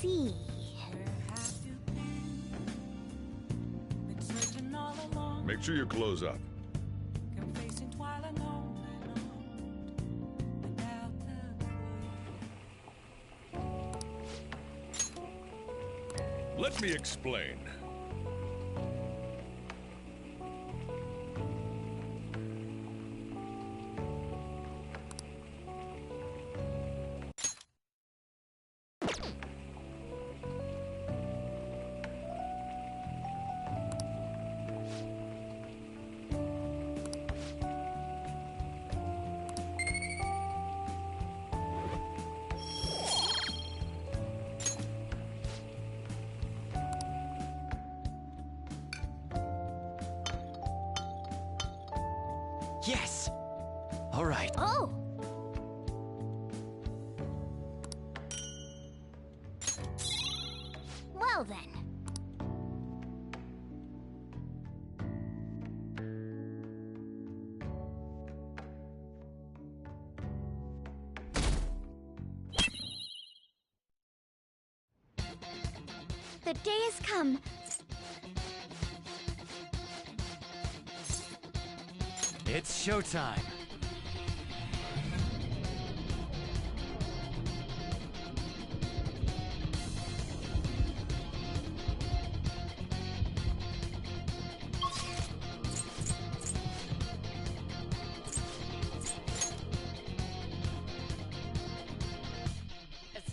see. Make sure you close up. Let me explain. Yes! All right. Oh! Well then. The day has come. It's showtime. Let's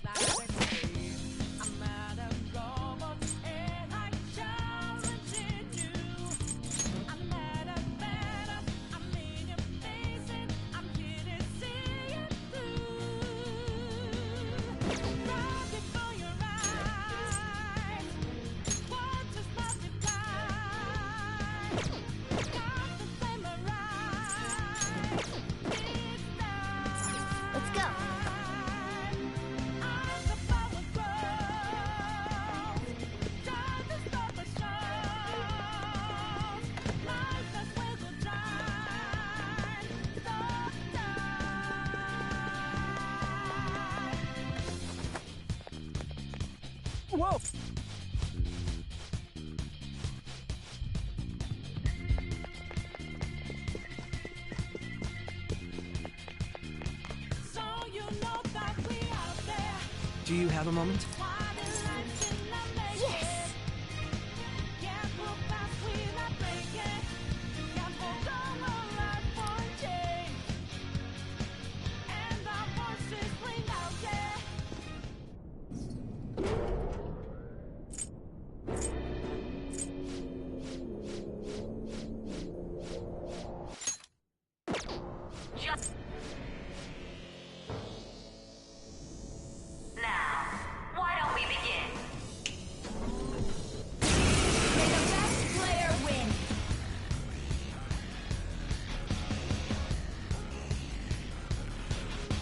go. Whoa! Do you have a moment? Yes! Now, why don't we begin? May the best player win!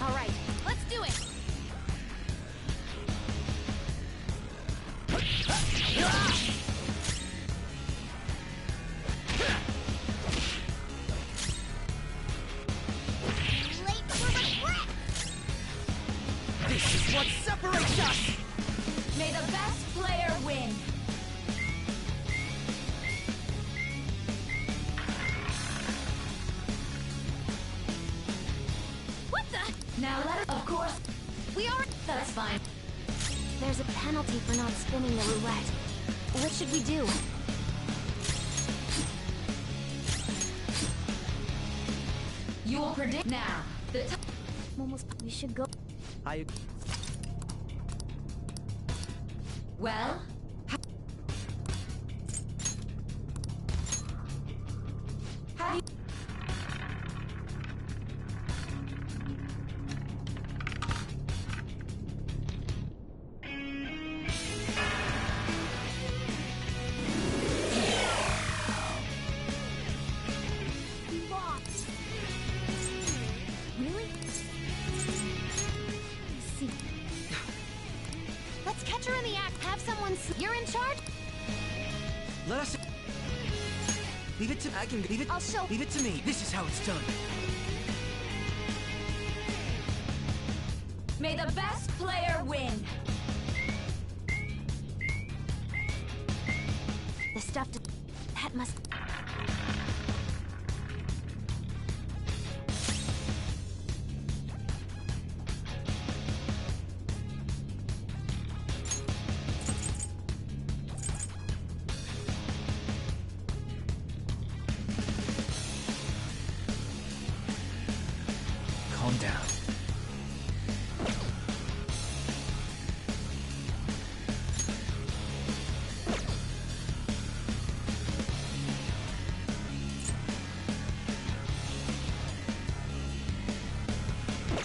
Alright, let's do it! Late for regret! This is what separates us! May the best player win! What the? Now let of course. We are. That's fine. There's a penalty for not spinning the roulette. What should we do? You will predict now. Almost. We should go. I... Well, have you... Lost. Really? See. Let's catch her in the act. Have someone. You're in charge. Let us... Leave it to... I can leave it... I'll show. Leave it to me. This is how it's done. May the best player win. The stuff that must... Calm down.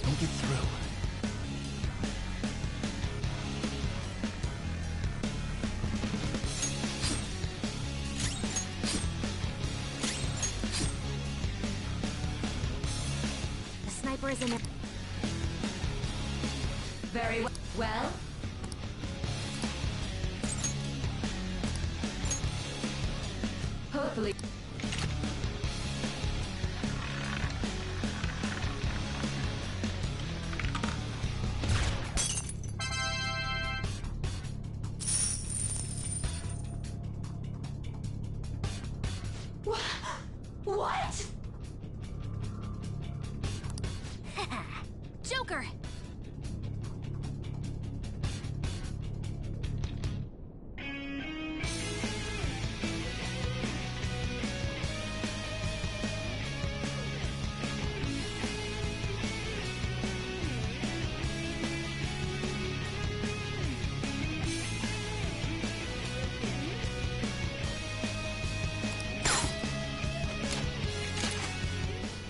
Think it through. The sniper is in it. Very well. Well? Hopefully. What? Joker!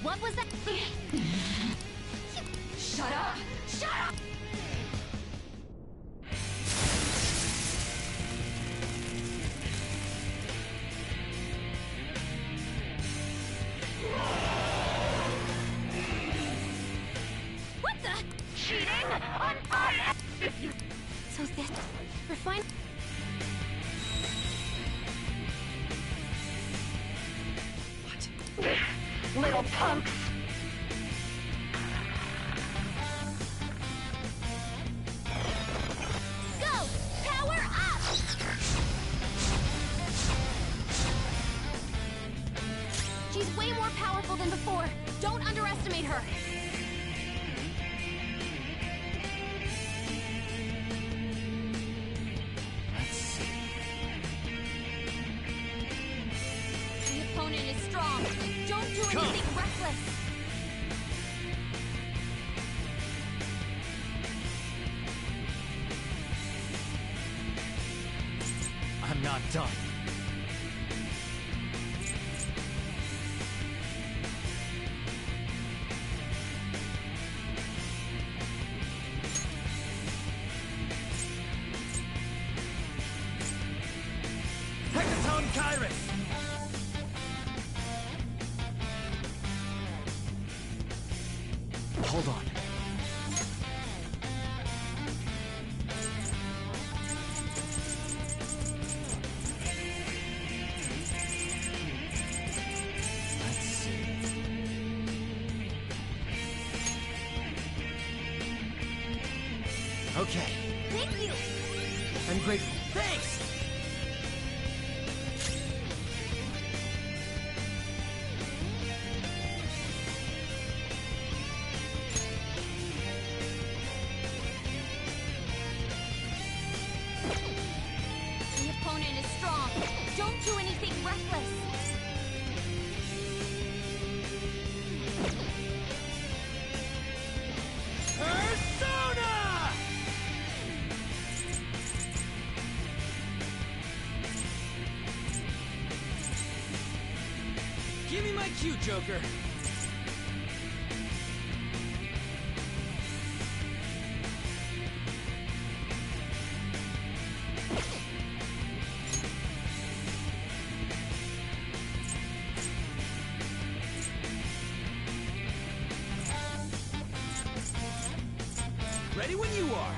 What was that? Shut up! Shut up! What the? Cheating on So this... Refine... little punks! Go! Power up! She's way more powerful than before. Don't underestimate her. Let's see. The opponent is strong. Don't do Come. anything reckless. I'm not done. Hecaton Kyrus! Hold on. Let's see. Okay, Thank you. I'm grateful. Thanks! The opponent is strong. Don't do anything reckless. Persona! Give me my cue, Joker. Ready when you are.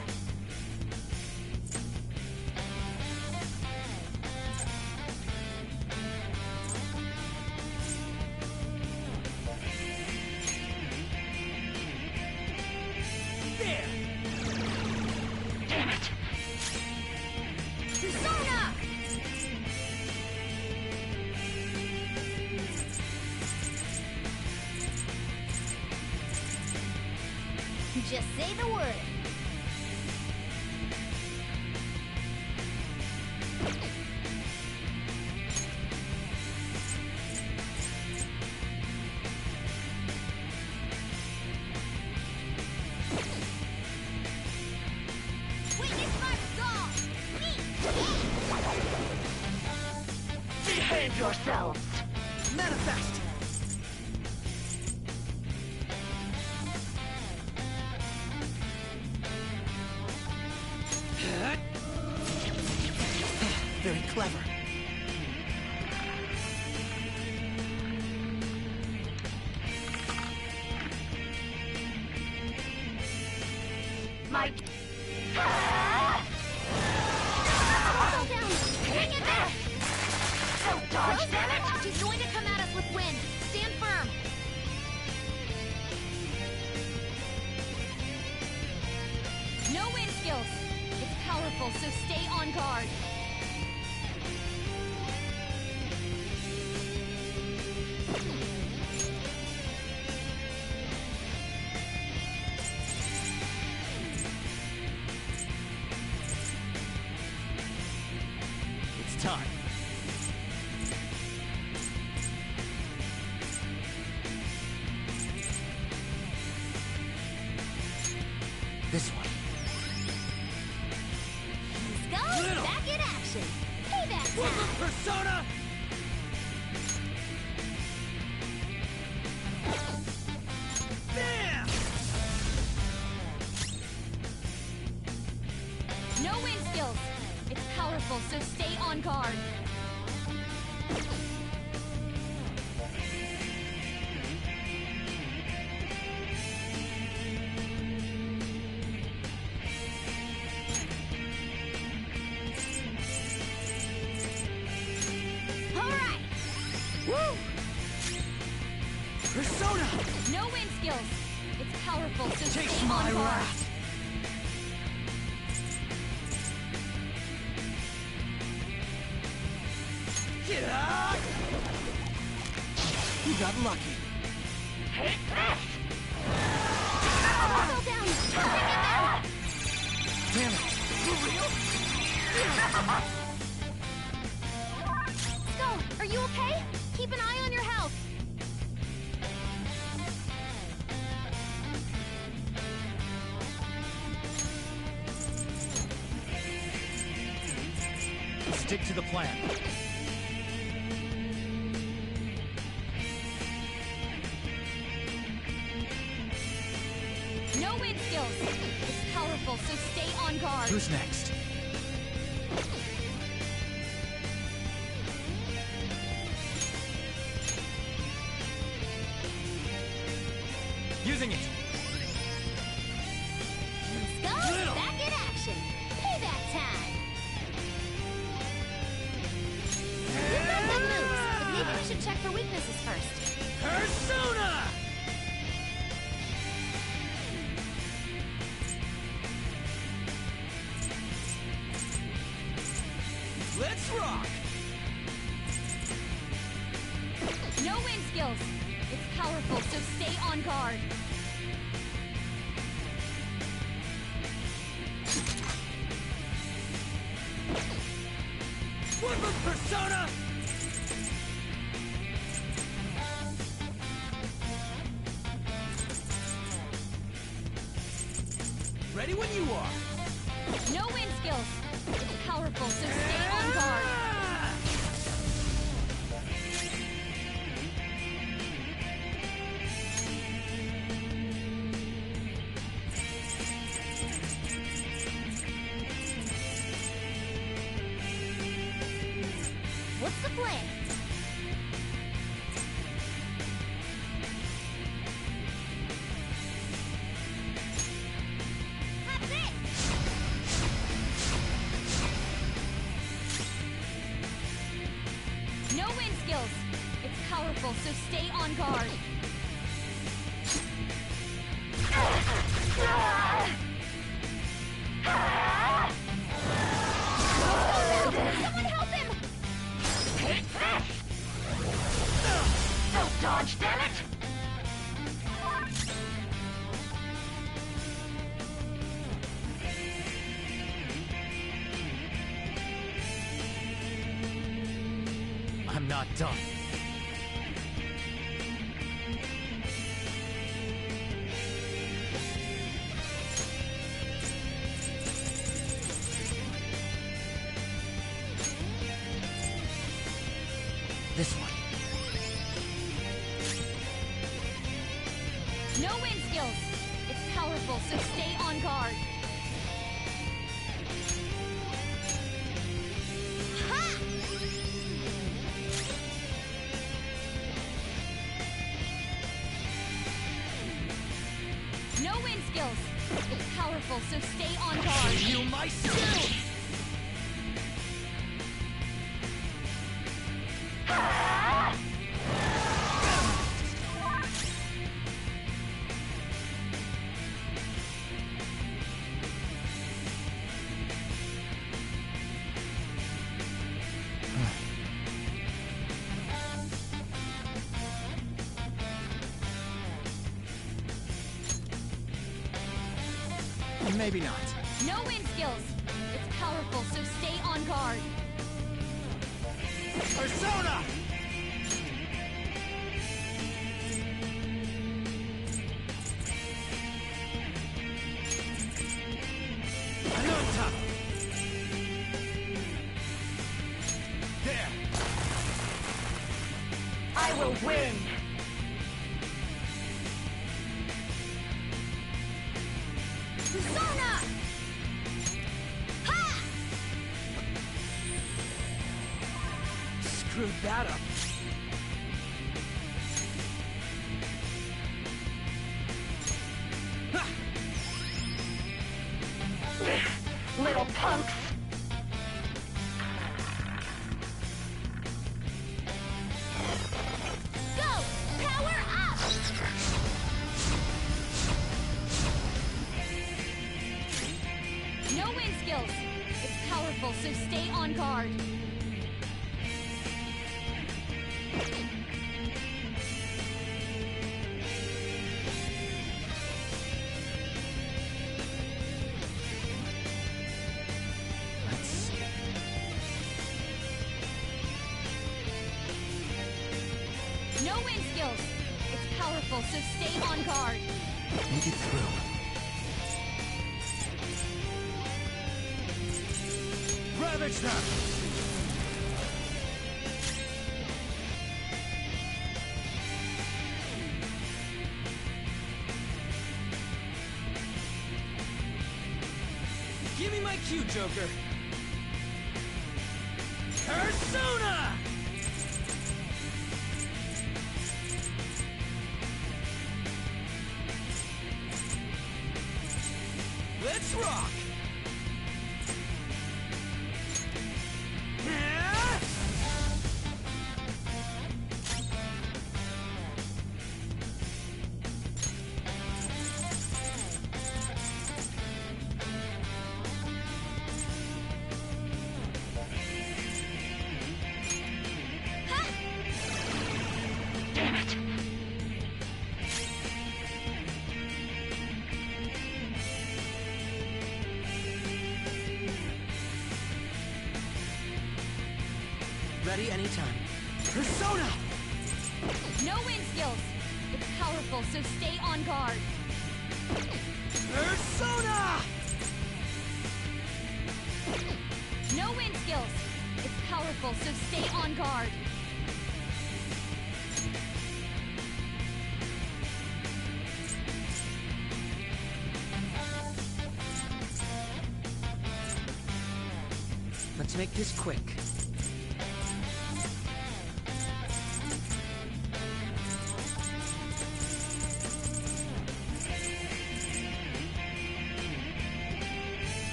Just say the word. Witness my resolve! Me! Behave yourselves! Manifest! Very clever. My... Fall down! Bring it back! Don't dodge, damn it! She's going to come at us with wind. Stand firm. No wind skills. It's powerful, so stay on guard. It's time. This one. Let's go! Little. Back in action! Payback Whoop, time! Persona! Bam! No wind skills. It's powerful, so stay on guard. Alright! Woo! Persona! No wind skills. It's powerful, so Take stay my on guard. wrath! Get out! You got lucky. Take this! Fall down! Bring it back! Damn it! For real? Skull, are you okay? Keep an eye on your health. Stick to the plan. No wind skills. It's powerful, so stay on guard. Who's next? Using it. Let's go! Little. Back in action! Payback time! You've got good moves, but maybe we should check for weaknesses first. Persona! Let's rock! No wind skills. It's powerful, so stay on guard. One more Persona! Ready when you are. No wind skills. It's powerful, so stay on guard. What's the plan? That's it! No wind skills. It's powerful, so stay on guard. Someone help him! Take this! Don't dodge, damn it! I'm not done. This one. No wind skills! It's powerful, so stay on guard. Ha! No wind skills! It's powerful, so stay on guard. You my skills! Maybe not. No wind skills! It's powerful, so stay on guard. Persona! Anota! There! I will win! Persona! Ha! Screwed that up. Ha! Little punks! Go! Power up! No wind skills! It's powerful, so stay on guard. Let's see. No wind skills! It's powerful, so stay on guard. Make it through. Ravage them! Give me my cue, Joker! Persona! Let's rock! Damn it! Ready anytime. Persona! No wind skills! It's powerful, so stay on guard. Persona! No wind skills! It's powerful, so stay on guard. Let's make this quick.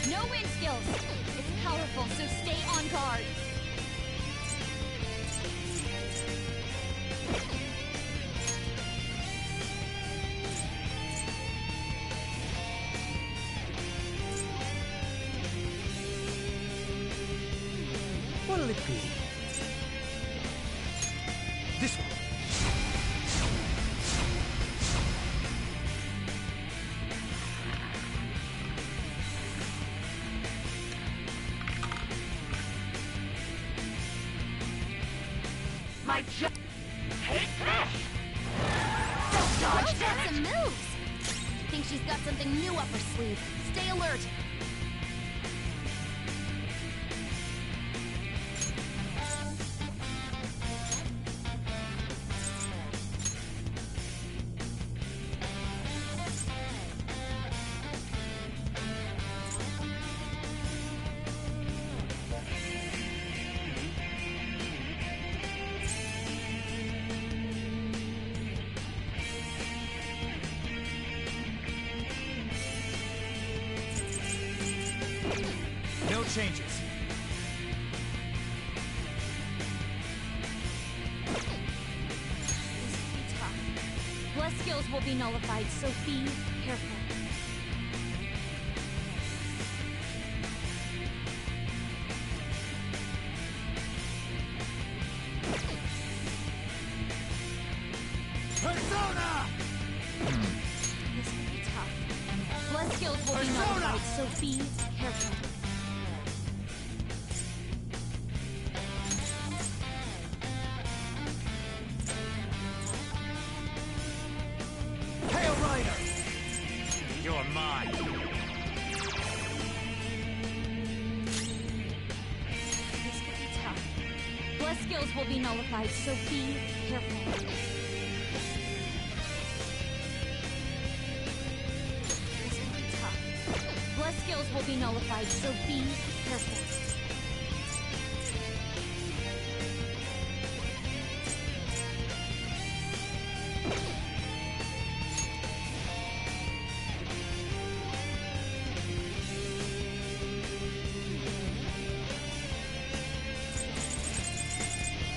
No wind skills! It's powerful, so stay on guard. What'll it be? This one. my job. Take this! Don't dodge Rose got that! some moves! Think she's got something new up her sleeve. Stay alert! No changes. This could be tough. Bless skills will be nullified, so be careful. Persona! This could be tough. Bless skills will be nullified, so be careful. Hail Rider! You're mine. This could be tough. Bless skills will be nullified, so be careful. This could be tough. Bless skills will be nullified, so be careful.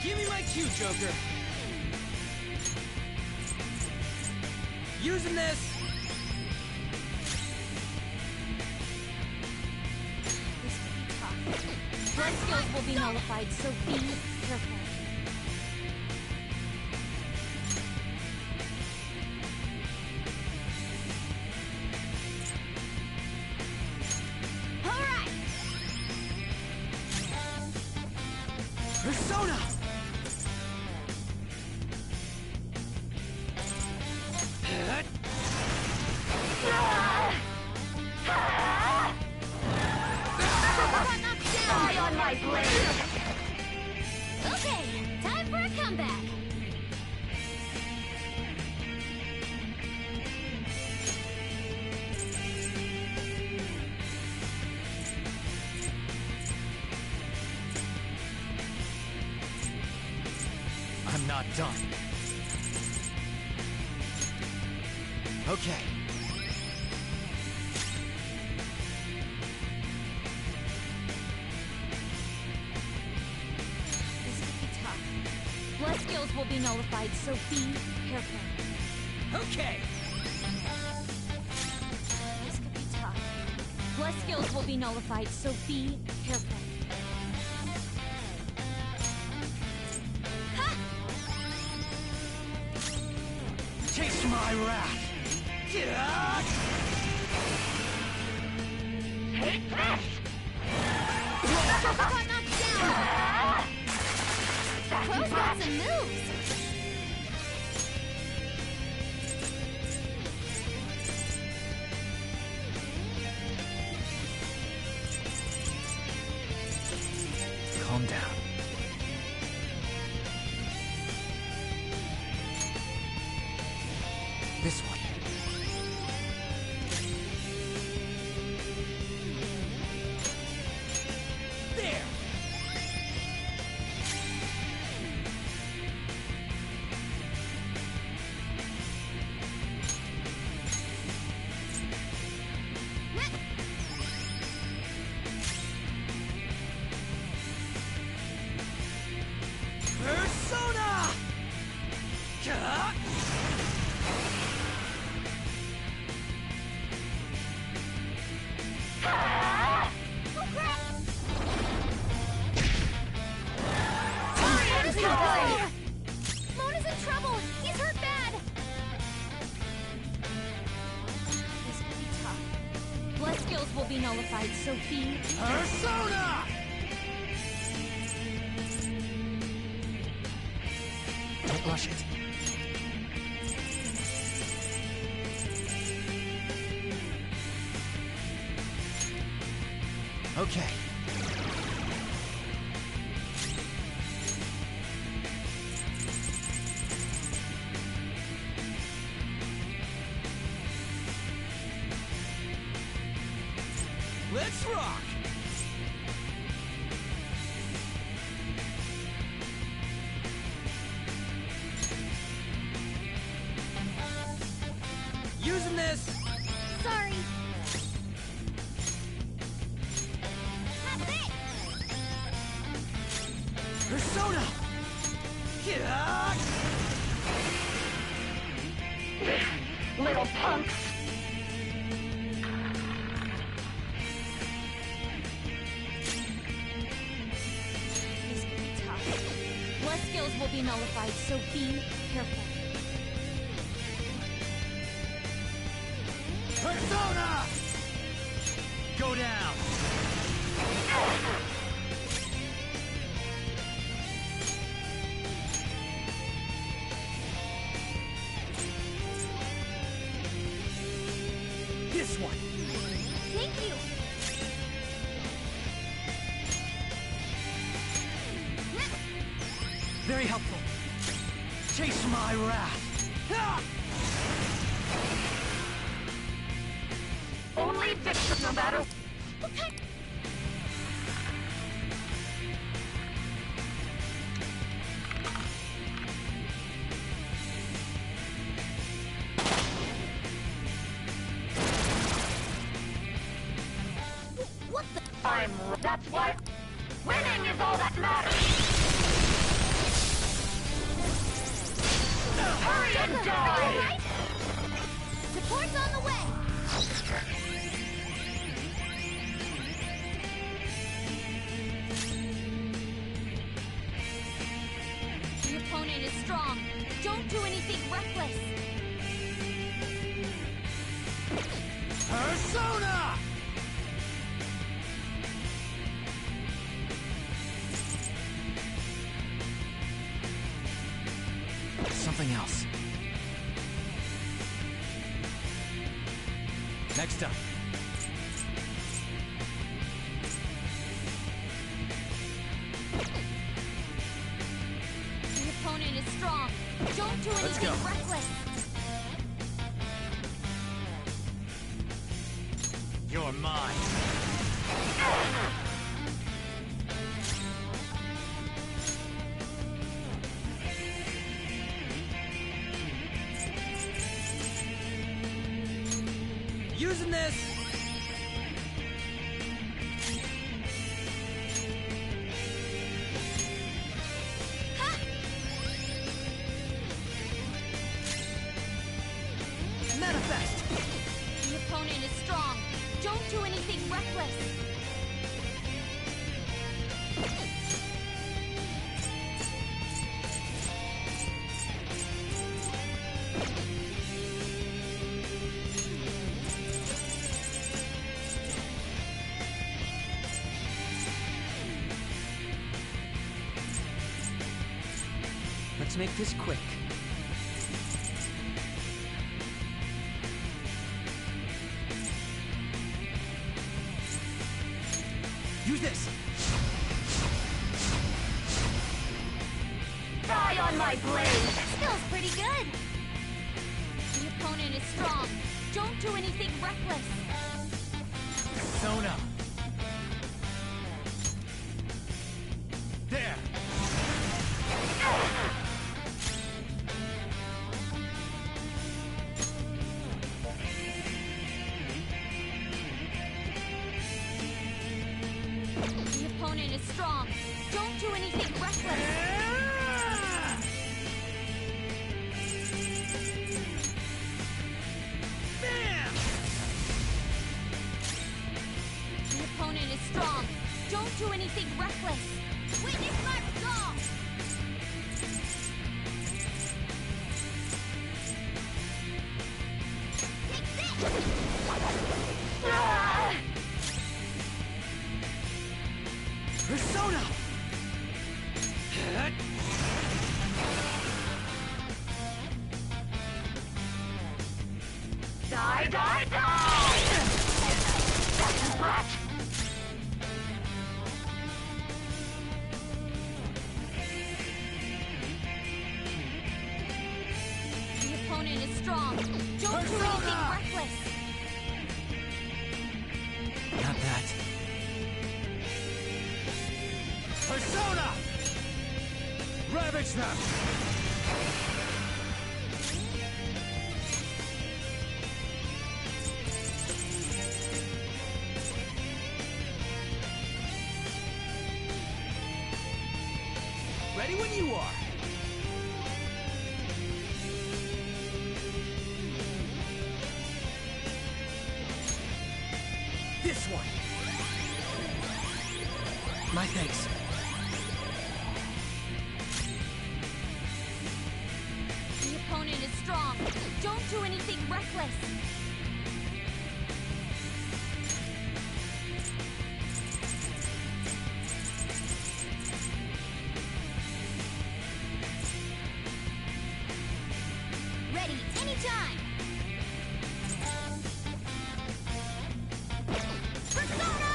Give me my cue, Joker. Using this. This could be tough. Bless skills will be nullified, so be careful. Alright! Persona! Got knocked Eye down! on my blade! Okay, time for a comeback! I'm not done. Okay. This could be tough. Bless skills will be nullified, so be careful. Okay. This could be tough. Bless skills will be nullified, so be careful. Ha! Taste my wrath. Yeah! Take this! Got knocked down! Crow's got some moves! Calm down. This one. There! Persona! Gah! Oh crap! Mona's in trouble! Mona's in trouble! He's hurt bad! This could be tough. Bless skills will be nullified, so be... Persona! crush it. Okay. Let's rock! Using this! Sorry. That's it! Persona! Yeah! Little punks! This could be tough. Blood skills will be nullified, so be careful. Persona! Go down! This one! Thank you! Very helpful. Chase my wrath! Ah! Only victory, no matter. What kind? What the? That's what. Winning is all that matters. Hurry and die! Alright? Support's on the way! The opponent is strong. Don't do anything reckless. Persona! Something else. Next up. The opponent is strong. Don't do Let's anything go. reckless. You're mine. Using this. Ha! Manifest. The opponent is strong. Don't do anything reckless. Let's make this quick. Use this. Die on my blade! Feels pretty good. The opponent is strong. Don't do anything reckless. Persona. There. The opponent is strong. Don't do anything reckless. Bam! The opponent is strong. Don't do anything reckless. Witness my resolve. Take this! Ah! Persona! die, die! What? The opponent is strong. Don't do anything reckless. Not that. Persona! Ravage them! Ready when you are. This one. My thanks. The opponent is strong. Don't do anything reckless. Ready anytime. Persona!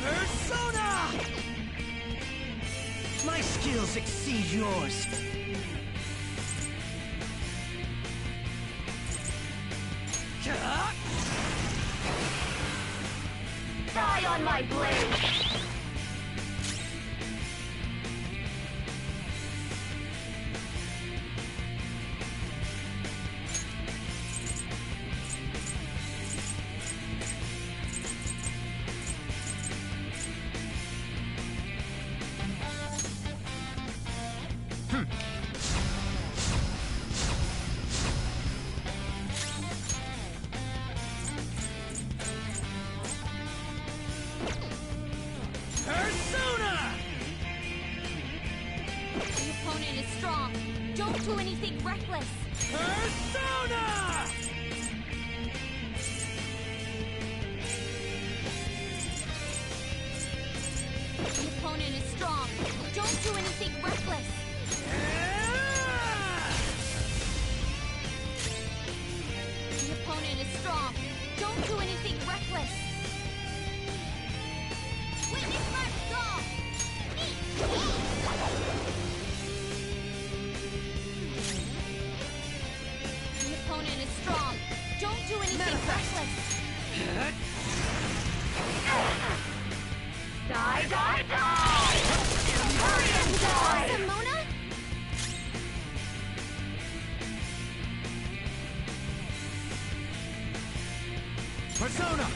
Persona! My skills exceed yours. Die on my blade! Persona! The opponent is strong. Don't do anything reckless. Persona! The opponent is strong. Don't do anything reckless. The opponent is strong. Don't do anything reckless. Witness my resolve! The opponent is strong. Don't do anything reckless. Die, die, die! Hurry and die! Simona? Persona!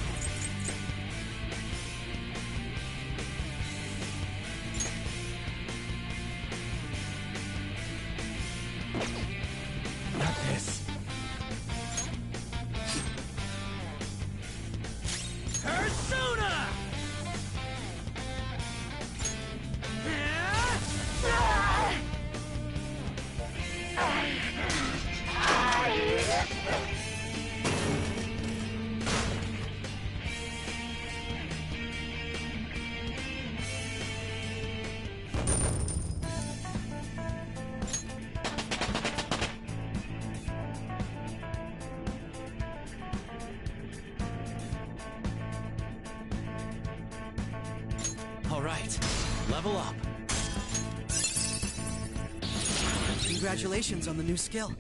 Not this. Persona! All right, level up. Congratulations on the new skill.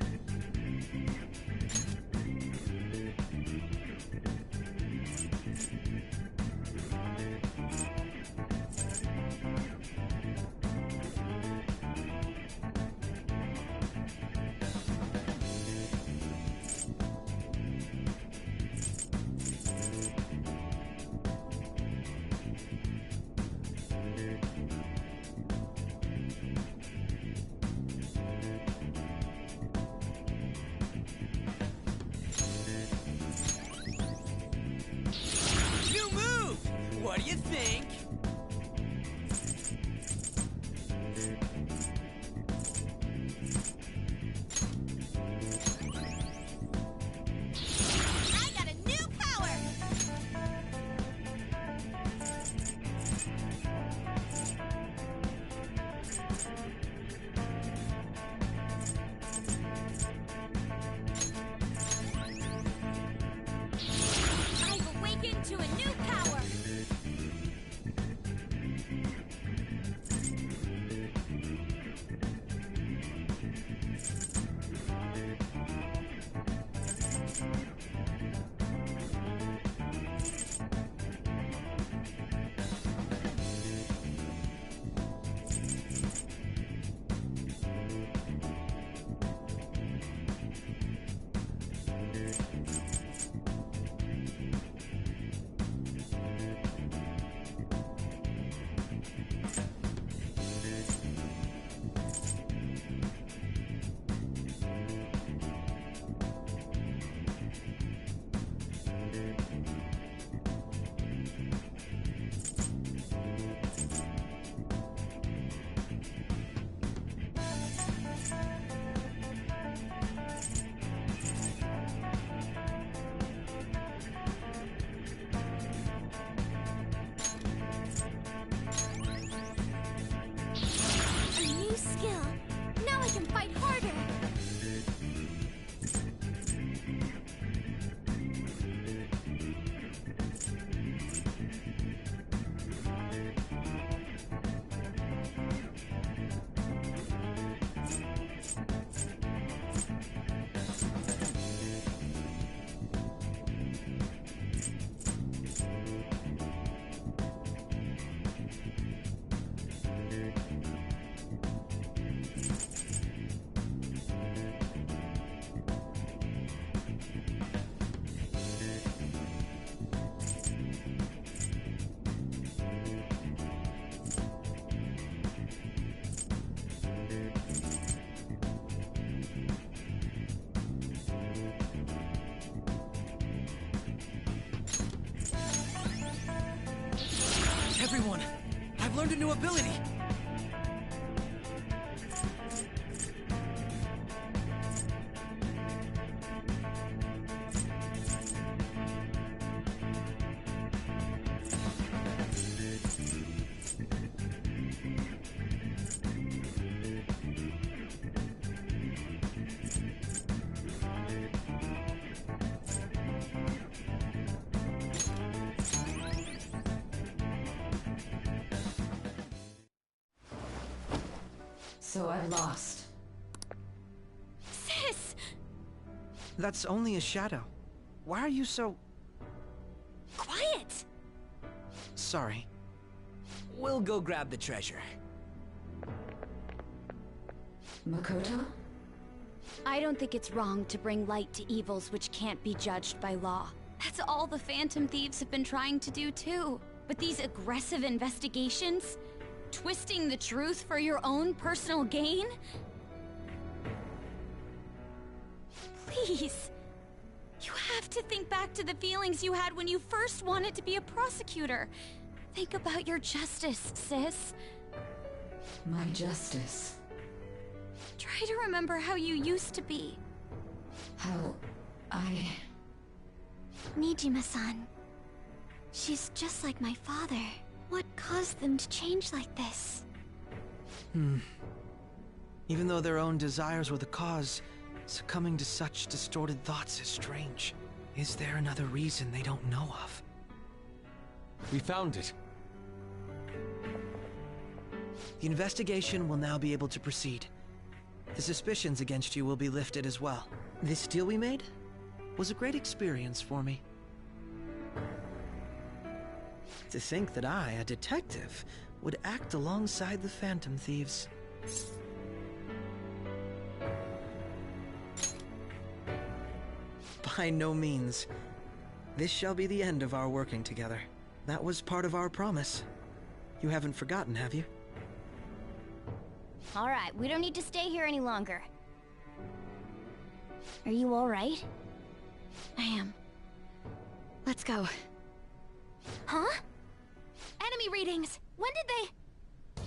learned a new ability. So I've lost. Sis! That's only a shadow. Why are you so... Quiet! sorry? We'll go grab the treasure. Makoto? I don't think it's wrong to bring light to evils which can't be judged by law. That's all the Phantom Thieves have been trying to do too. But these aggressive investigations? Twisting the truth for your own personal gain? Please. You have to think back to the feelings you had when you first wanted to be a prosecutor. Think about your justice, sis. My justice. Try to remember how you used to be. How I... Nijima-san. She's just like my father. What caused them to change like this? Even though their own desires were the cause, succumbing to such distorted thoughts is strange. Is there another reason they don't know of? We found it. The investigation will now be able to proceed. The suspicions against you will be lifted as well. This deal we made was a great experience for me. To think that I, a detective, would act alongside the Phantom Thieves. By no means. This shall be the end of our working together. That was part of our promise. You haven't forgotten, have you? All right, we don't need to stay here any longer. Are you all right? I am. Let's go. Huh? Enemy readings! When did they...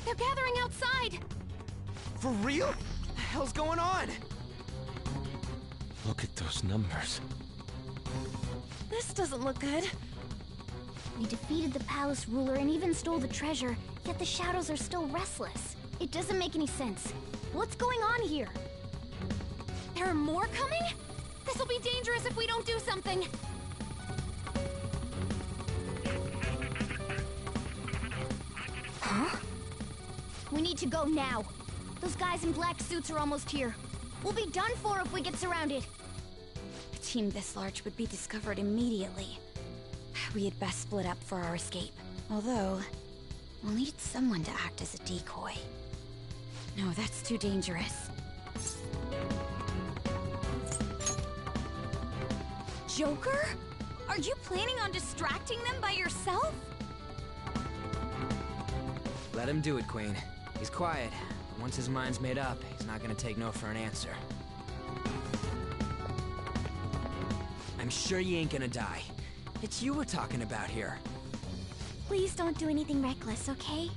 They're gathering outside! For real? What the hell's going on? Look at those numbers. This doesn't look good. We defeated the palace ruler and even stole the treasure, yet the shadows are still restless. It doesn't make any sense. What's going on here? There are more coming? This'll be dangerous if we don't do something. Huh? We need to go now. Those guys in black suits are almost here. We'll be done for if we get surrounded. A team this large would be discovered immediately. We had best split up for our escape. Although, we'll need someone to act as a decoy. No, that's too dangerous. Joker? Are you planning on distracting them by yourself? Let him do it, Queen. He's quiet, but once his mind's made up, he's not gonna take no for an answer. I'm sure you ain't gonna die. It's you we're talking about here. Please don't do anything reckless, okay?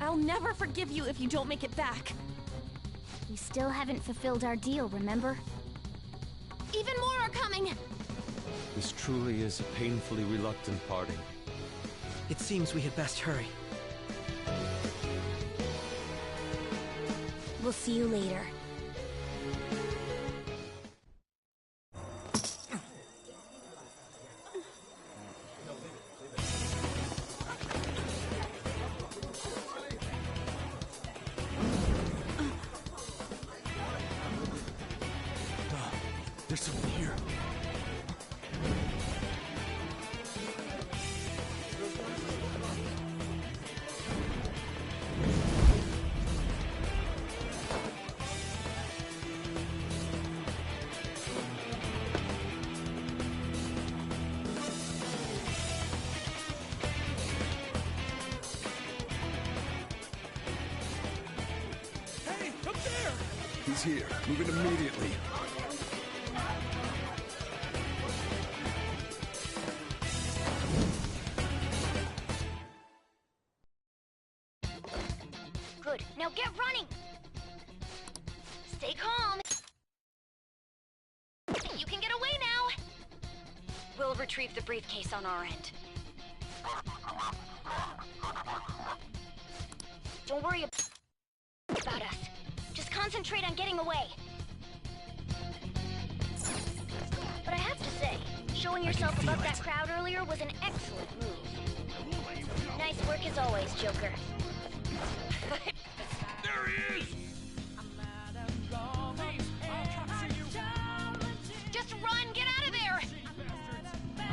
I'll never forgive you if you don't make it back. We still haven't fulfilled our deal, remember? Even more are coming! This truly is a painfully reluctant parting. It seems we had best hurry. We'll see you later. There's someone here. Hey, up there! He's here. Moving immediately. We'll retrieve the briefcase on our end. Don't worry about us. Just concentrate on getting away. But I have to say, showing yourself above that crowd earlier was an excellent move. Nice work as always, Joker. There he is! Just run! Get out of there!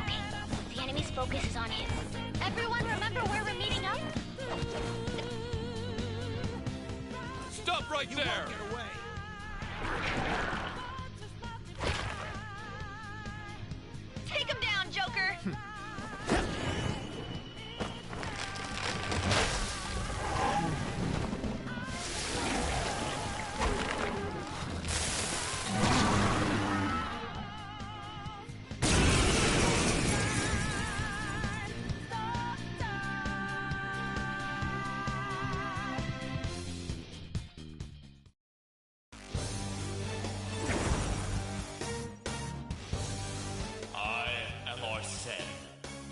Okay, the enemy's focus is on him. Everyone remember where we're meeting up? Stop right there! Take him down, Joker!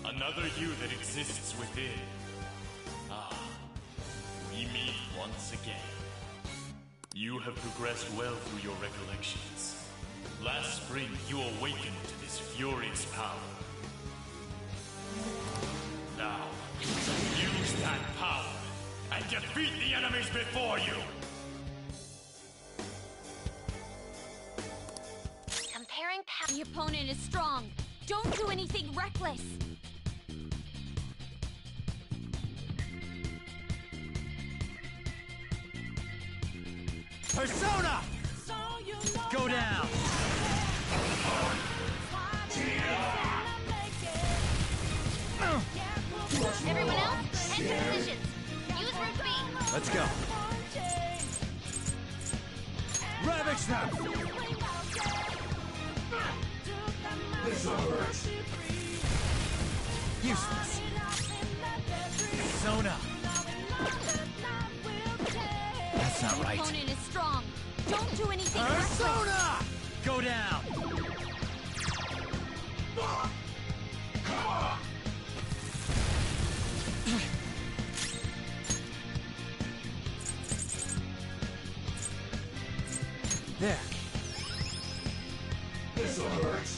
Another you that exists within. Ah, we meet once again. You have progressed well through your recollections. Last spring, you awakened to this furious power. Now, use that power and defeat the enemies before you! Comparing power. The opponent is strong. Don't do anything reckless. Persona! Go down! Everyone else, head to positions. Use route B. Let's go. Ravage them! This'll hurt. Useless. Persona! That's not right. The opponent is strong. Don't do anything reckless. Persona! Go down! There. This'll hurt.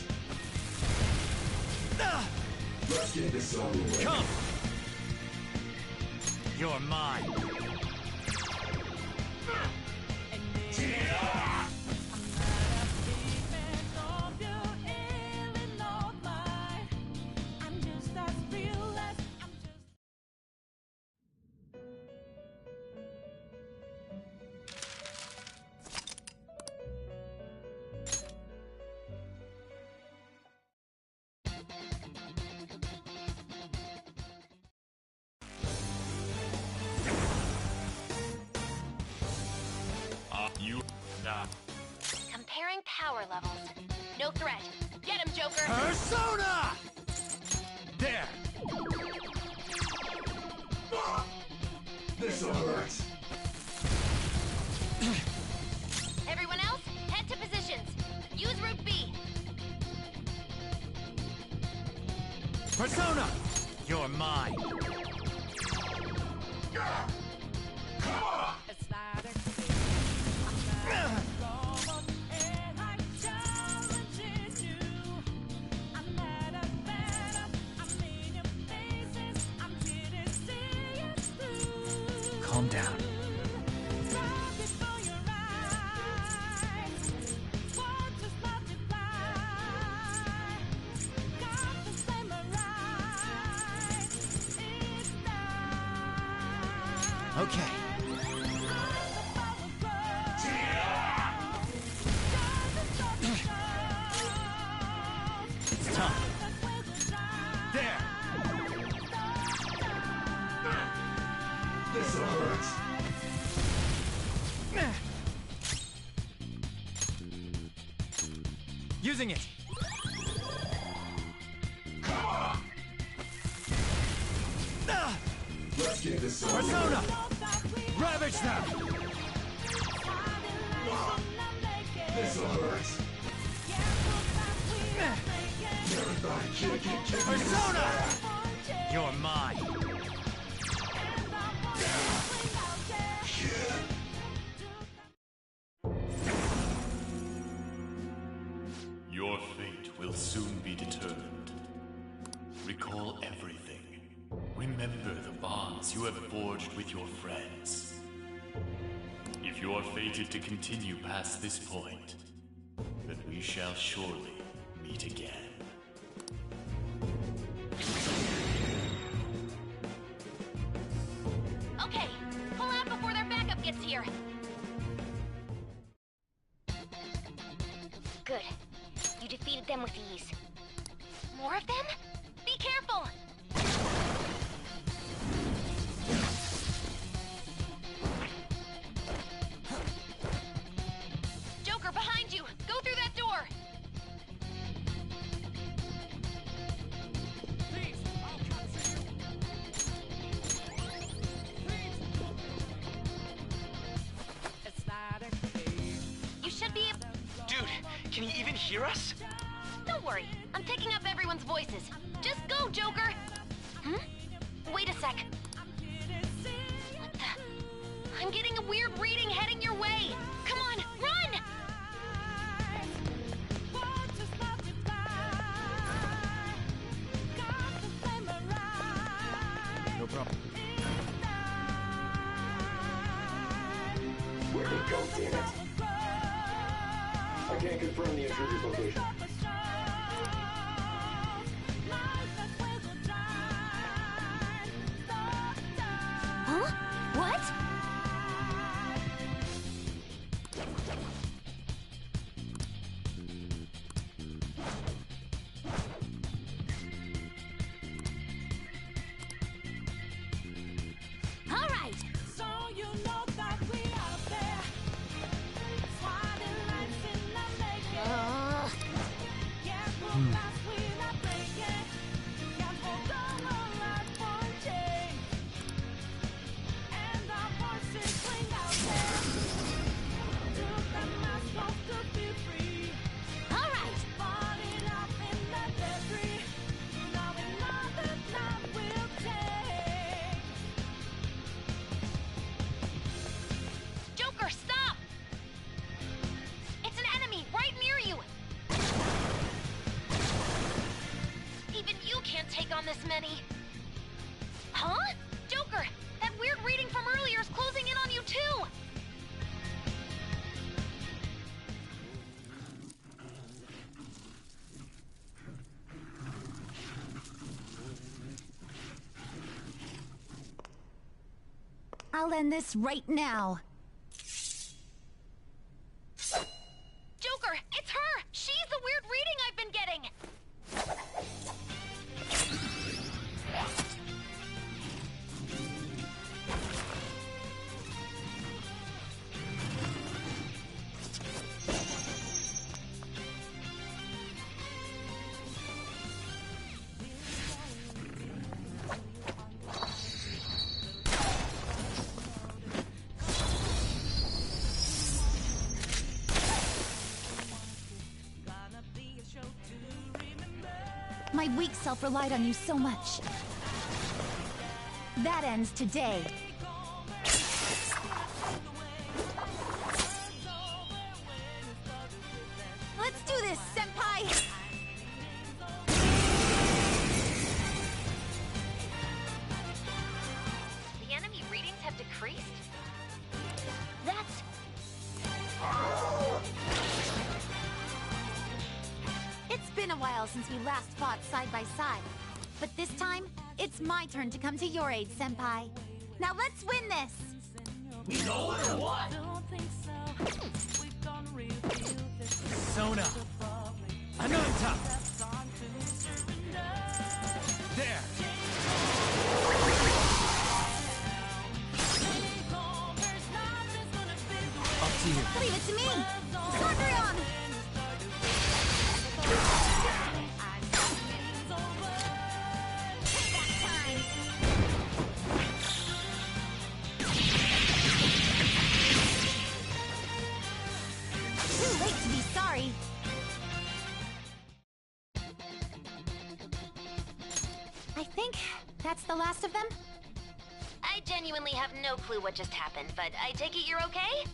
Let's get this over with. Come! You're mine. Comparing power levels. No threat. Get him, Joker! Persona! There! This'll hurt. Everyone else, head to positions. Use route B. Persona! You're mine. Calm down. Okay. It's tough. There! This'll hurt. Using it! Let's get this over with. Persona! Ravage them! This'll hurt. Everybody Persona! You're mine. Your fate will soon be determined. Recall everything. Remember the bonds you have forged with your friends. If you are fated to continue past this point, then we shall surely meet again. Okay, pull out before their backup gets here. Good. You defeated them with ease. More of them? Be careful! Joker, behind you! Go through that door! You should be able... Dude, can he even hear us? Don't worry, I'm picking up everyone's voices. Just go, Joker! Hmm? Wait a sec. What the... I'm getting a weird reading heading your way! Come on, run! No problem. Where'd he go, damn it? I can't confirm the intruder's location. Huh? What? All right. So you know that we out there, swatting lights in the making. Careful fast, we not breaking. Can't hold on a life for change. And our voices cling out there. Took the mask off to be free. All right. Falling out in the debris. Now we know that love will take. Joker, stop! It's an enemy right near you! Even you can't take on this many. Huh? Joker, that weird reading from earlier is closing in on you too! I'll end this right now. Joker, it's her! She's the weird reading I've been getting! My weak self relied on you so much. That ends today. Let's do this, Senpai! The enemy readings have decreased? That's... It's been a while since we last fought side by side. But this time, it's my turn to come to your aid, Senpai. Now let's win this! We know it or what? Persona! Ananta! There! Up to you. Leave it to me! Scorpion! Too late to be sorry. That's the last of them? I genuinely have no clue what just happened, but I take it you're okay?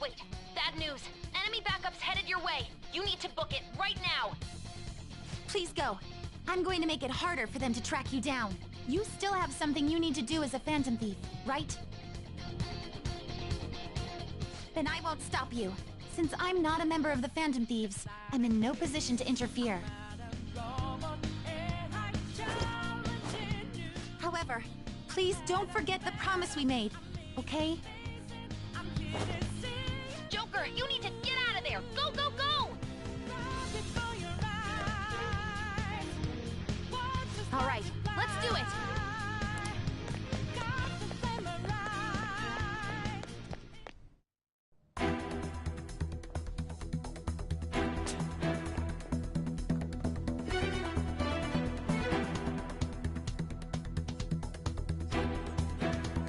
Wait, bad news. Enemy backup's headed your way. You need to book it right now. Please go. I'm going to make it harder for them to track you down. You still have something you need to do as a Phantom Thief, right? Then I won't stop you. Since I'm not a member of the Phantom Thieves, I'm in no position to interfere. However, please don't forget the promise we made, okay? Joker, you need to get out of there! Go, go, go! All right, let's do it!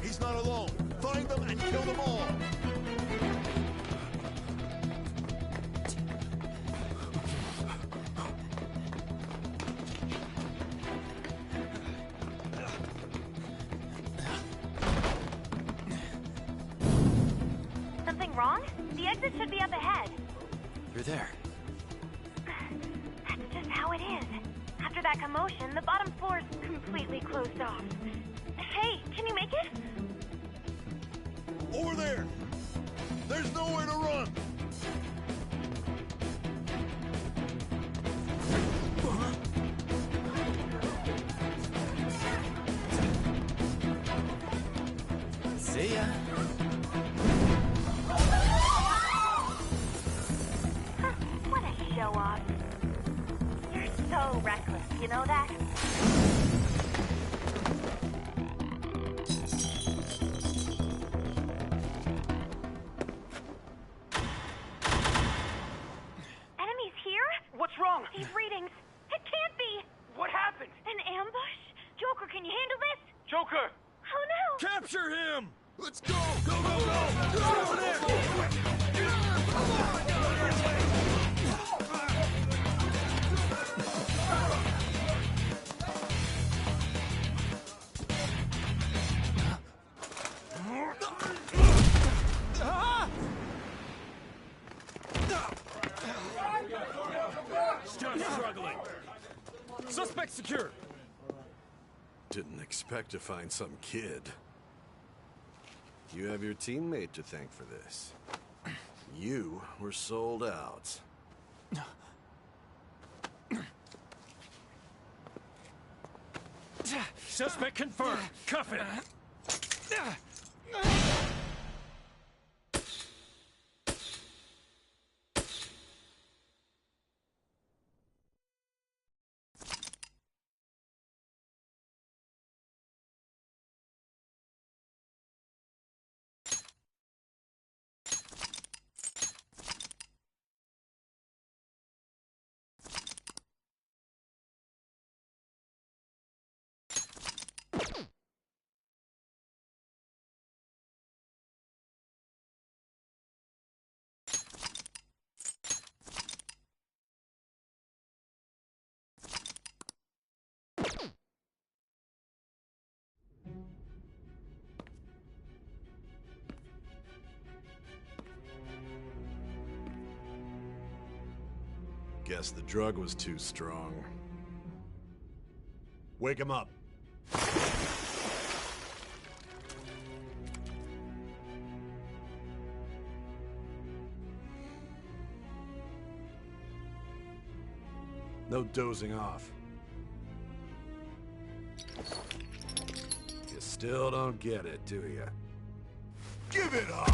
He's not alone. Find them and kill them all. Something wrong? The exit should be up ahead. You're there. That's just how it is. After that commotion, the bottom floor's completely closed off. Hey, can you make it? Over there. There's nowhere to run. See ya. What a show off. You're so reckless, you know that? Enemies here? What's wrong? These readings. It can't be. What happened? An ambush? Joker, can you handle this? Joker! Oh no! Capture him! Let's go! Go, go, go! Get over there! Still struggling. Suspect secure. Didn't expect to find some kid. You have your teammate to thank for this. You were sold out. Suspect confirmed. Cuff it. Guess the drug was too strong. Wake him up. No dozing off. You still don't get it, do you? Give it up!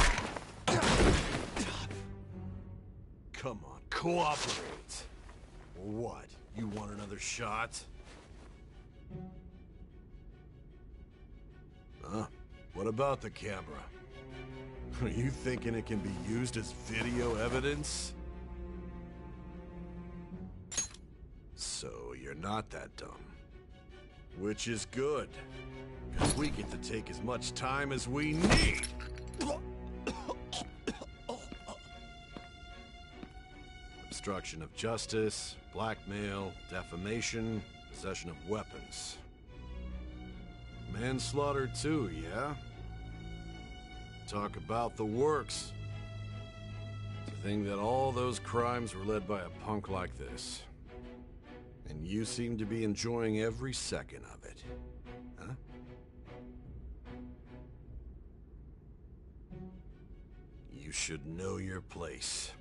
Come on, cooperate. What? You want another shot? Huh? What about the camera? Are you thinking it can be used as video evidence? So you're not that dumb. Which is good. Because we get to take as much time as we need. Obstruction of justice, blackmail, defamation, possession of weapons. Manslaughter too, yeah? Talk about the works. To think that all those crimes were led by a punk like this. And you seem to be enjoying every second of it. Huh? You should know your place.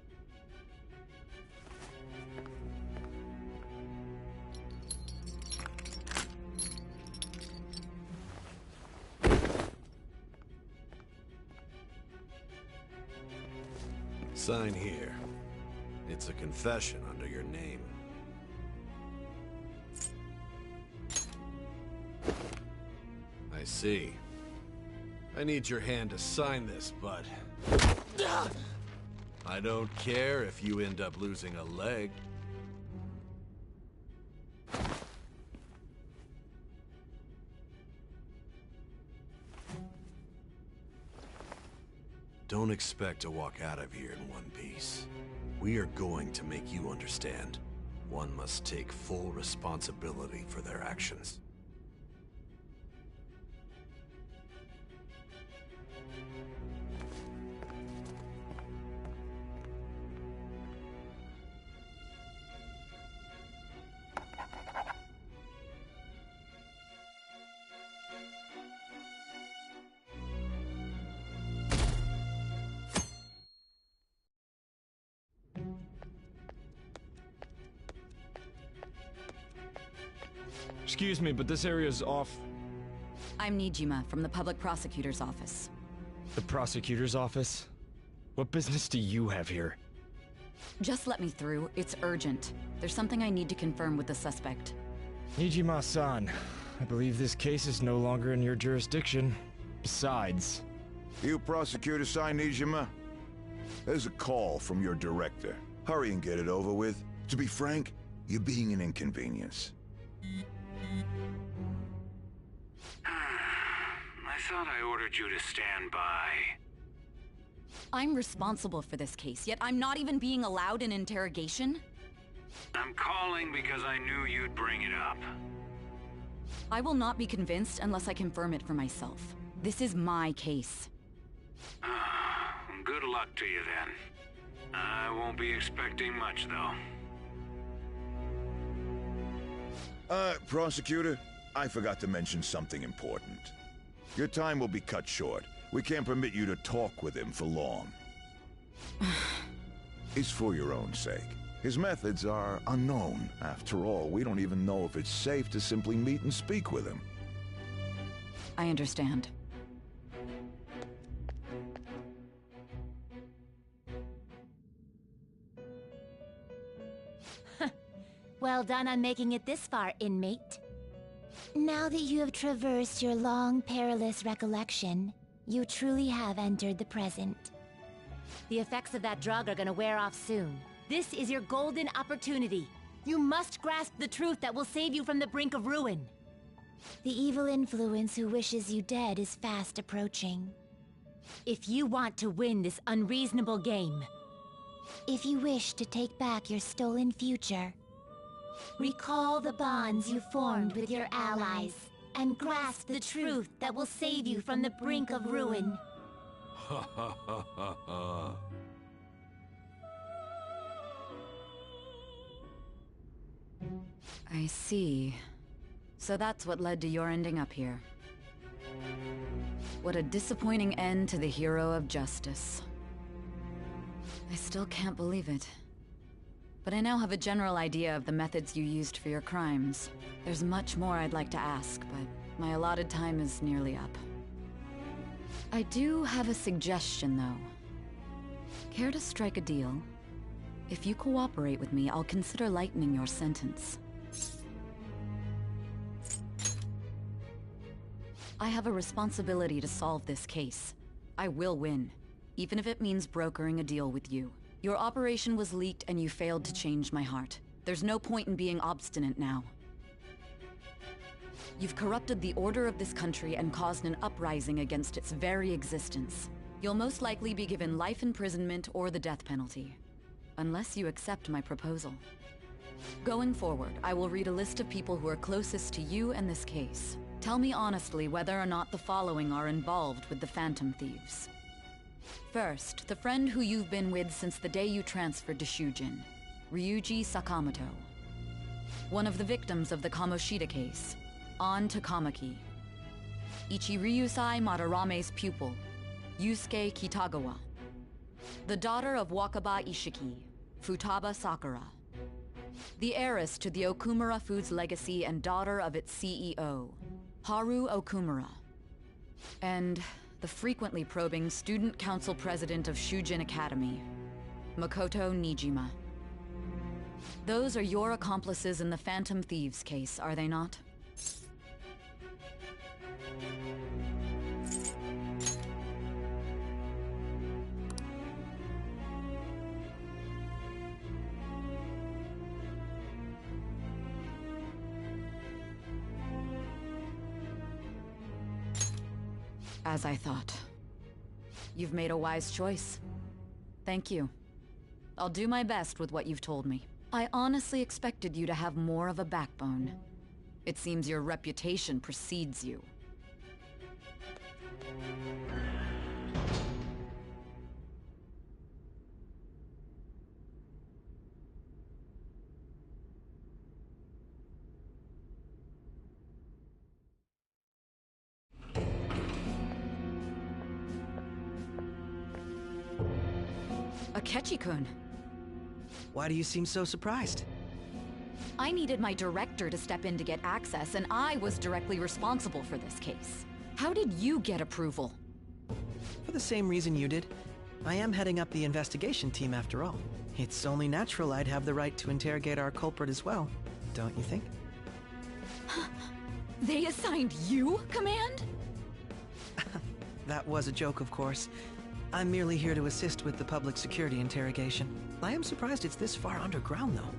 Sign here. It's a confession under your name. I see. I need your hand to sign this, but... I don't care if you end up losing a leg. Don't expect to walk out of here in one piece. We are going to make you understand. One must take full responsibility for their actions. Excuse me, but this area's off. I'm Nijima from the Public Prosecutor's Office. The Prosecutor's Office? What business do you have here? Just let me through. It's urgent. There's something I need to confirm with the suspect. Nijima-san, I believe this case is no longer in your jurisdiction. Besides... You prosecutor, sign Nijima? There's a call from your director. Hurry and get it over with. To be frank, you're being an inconvenience. I thought I ordered you to stand by. I'm responsible for this case, yet I'm not even being allowed an interrogation? I'm calling because I knew you'd bring it up. I will not be convinced unless I confirm it for myself. This is my case. Good luck to you then. I won't be expecting much, though. Prosecutor, I forgot to mention something important. Your time will be cut short. We can't permit you to talk with him for long. It's for your own sake. His methods are unknown. After all, we don't even know if it's safe to simply meet and speak with him. I understand. Well done on making it this far, inmate. Now that you have traversed your long, perilous recollection, you truly have entered the present. The effects of that drug are gonna wear off soon. This is your golden opportunity. You must grasp the truth that will save you from the brink of ruin. The evil influence who wishes you dead is fast approaching. If you want to win this unreasonable game, if you wish to take back your stolen future, recall the bonds you formed with your allies, and grasp the truth that will save you from the brink of ruin. Ha ha ha ha ha. I see. So that's what led to your ending up here. What a disappointing end to the hero of justice. I still can't believe it. But I now have a general idea of the methods you used for your crimes. There's much more I'd like to ask, but my allotted time is nearly up. I do have a suggestion, though. Care to strike a deal? If you cooperate with me, I'll consider lightening your sentence. I have a responsibility to solve this case. I will win, even if it means brokering a deal with you. Your operation was leaked and you failed to change my heart. There's no point in being obstinate now. You've corrupted the order of this country and caused an uprising against its very existence. You'll most likely be given life imprisonment or the death penalty, unless you accept my proposal. Going forward, I will read a list of people who are closest to you and this case. Tell me honestly whether or not the following are involved with the Phantom Thieves. First, the friend who you've been with since the day you transferred to Shujin, Ryuji Sakamoto. One of the victims of the Kamoshida case, An Takamaki. Ichiryusai Madarame's pupil, Yusuke Kitagawa. The daughter of Wakaba Ishiki, Futaba Sakura. The heiress to the Okumura Foods legacy and daughter of its CEO, Haru Okumura. And the frequently probing student council president of Shujin Academy, Makoto Nijima. Those are your accomplices in the Phantom Thieves case, are they not? As I thought. You've made a wise choice. Thank you. I'll do my best with what you've told me. I honestly expected you to have more of a backbone. It seems your reputation precedes you. Akechi-kun. Why do you seem so surprised? I needed my director to step in to get access, and I was directly responsible for this case. How did you get approval? For the same reason you did. I am heading up the investigation team after all. It's only natural I'd have the right to interrogate our culprit as well, don't you think? They assigned you command? That was a joke, of course. I'm merely here to assist with the public security interrogation. I am surprised it's this far underground, though.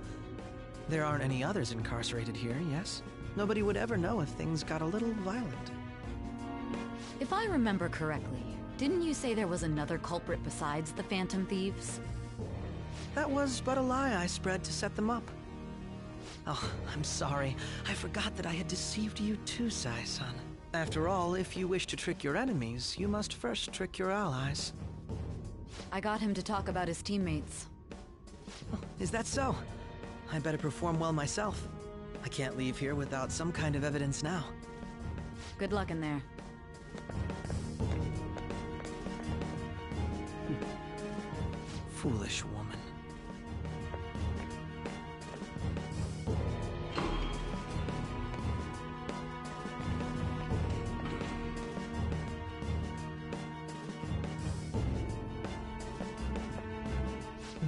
There aren't any others incarcerated here, yes? Nobody would ever know if things got a little violent. If I remember correctly, didn't you say there was another culprit besides the Phantom Thieves? That was but a lie I spread to set them up. Oh, I'm sorry. I forgot that I had deceived you too, Sai-san. After all, if you wish to trick your enemies, you must first trick your allies. I got him to talk about his teammates. Oh, is that so? I better perform well myself. I can't leave here without some kind of evidence now. Good luck in there. Foolish woman.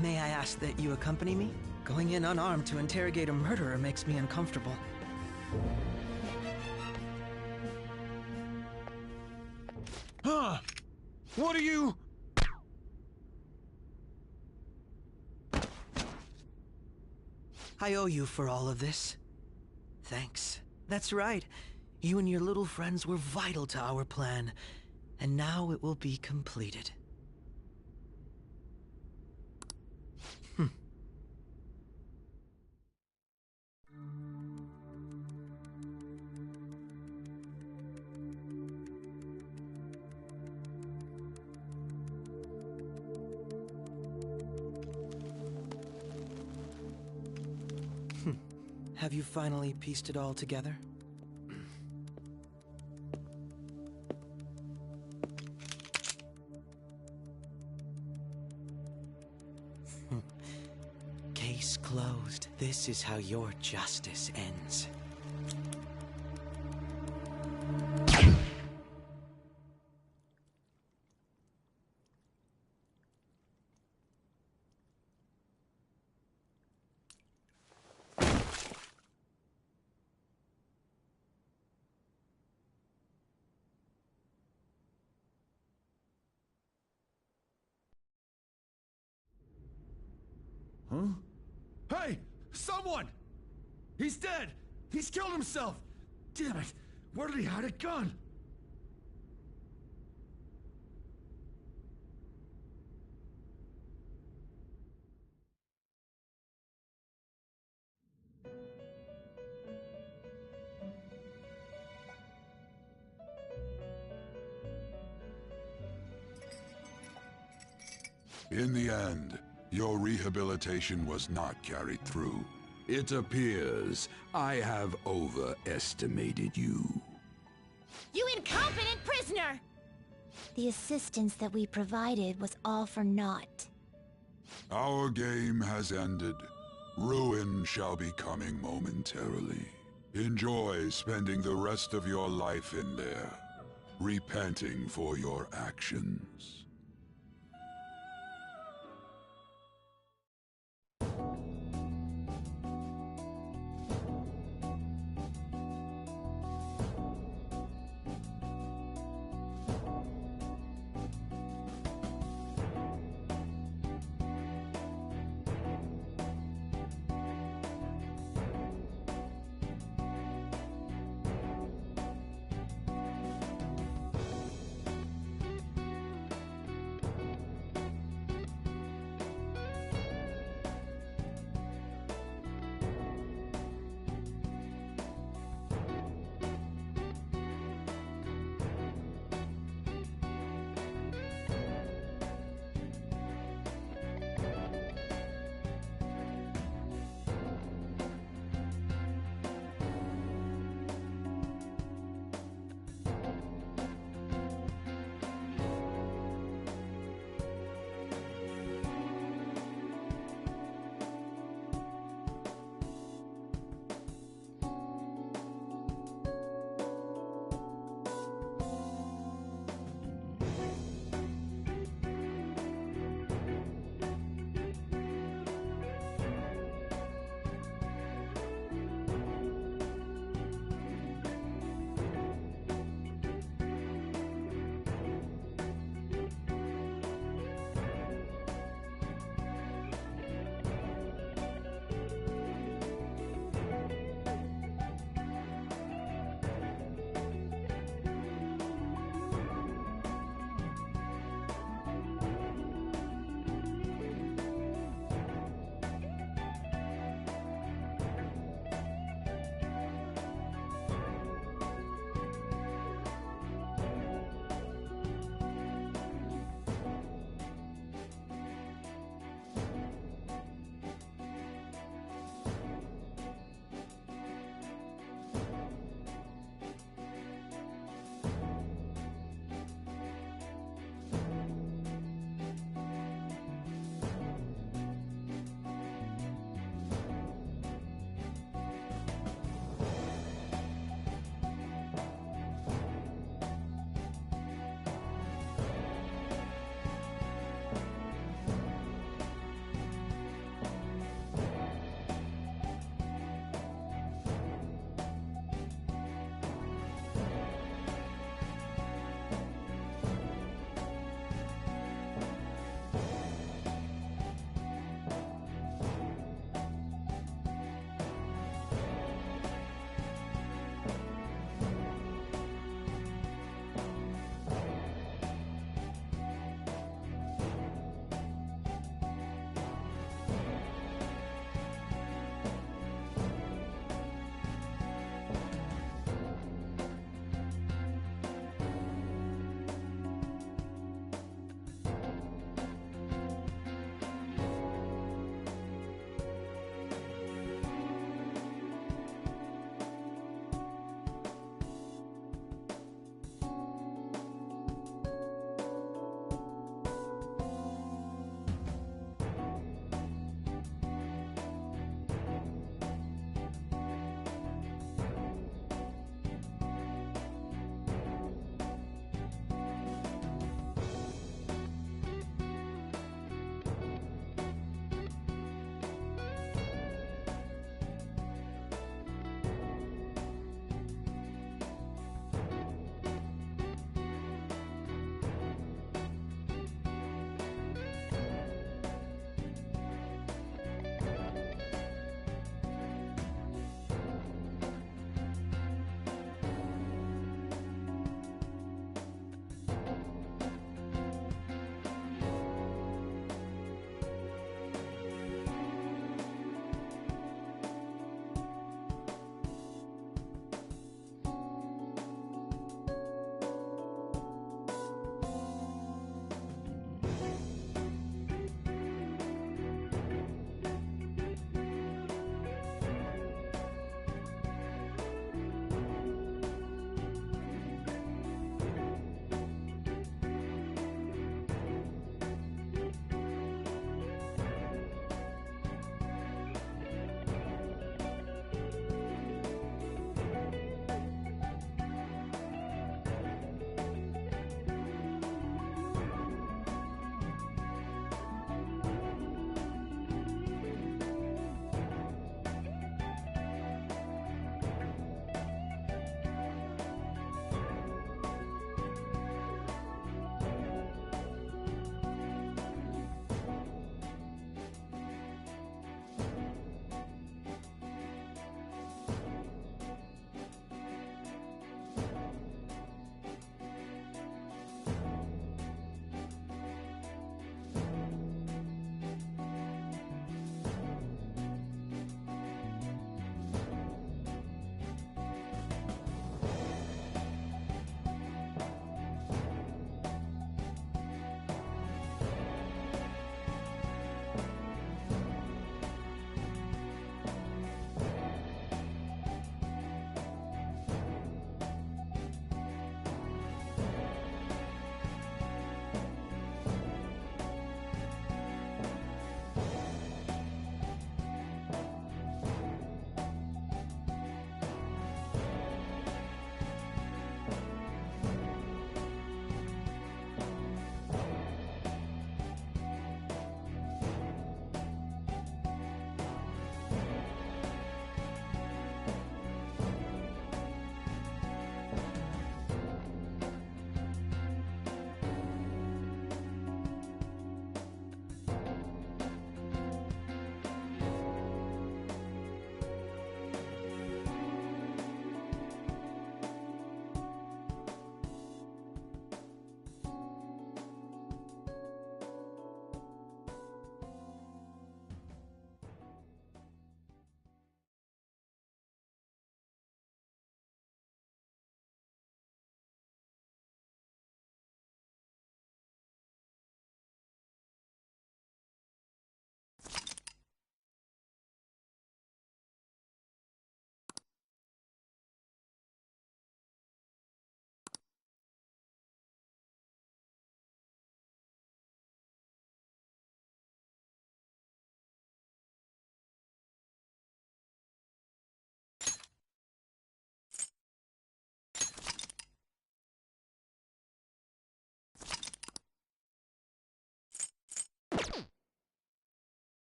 May I ask that you accompany me? Going in unarmed to interrogate a murderer makes me uncomfortable. Huh? What are you... I owe you for all of this. Thanks. That's right. You and your little friends were vital to our plan, and now it will be completed. Have you finally pieced it all together? Case closed. This is how your justice ends. Huh? Hey! Someone! He's dead! He's killed himself! Damn it! Where did he hide a gun? In the end, your rehabilitation was not carried through. It appears I have overestimated you. You incompetent prisoner! The assistance that we provided was all for naught. Our game has ended. Ruin shall be coming momentarily. Enjoy spending the rest of your life in there, repenting for your actions.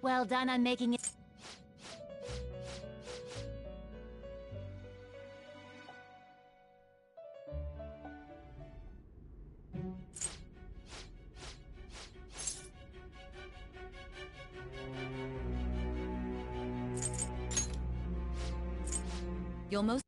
Well done on making it. You'll most...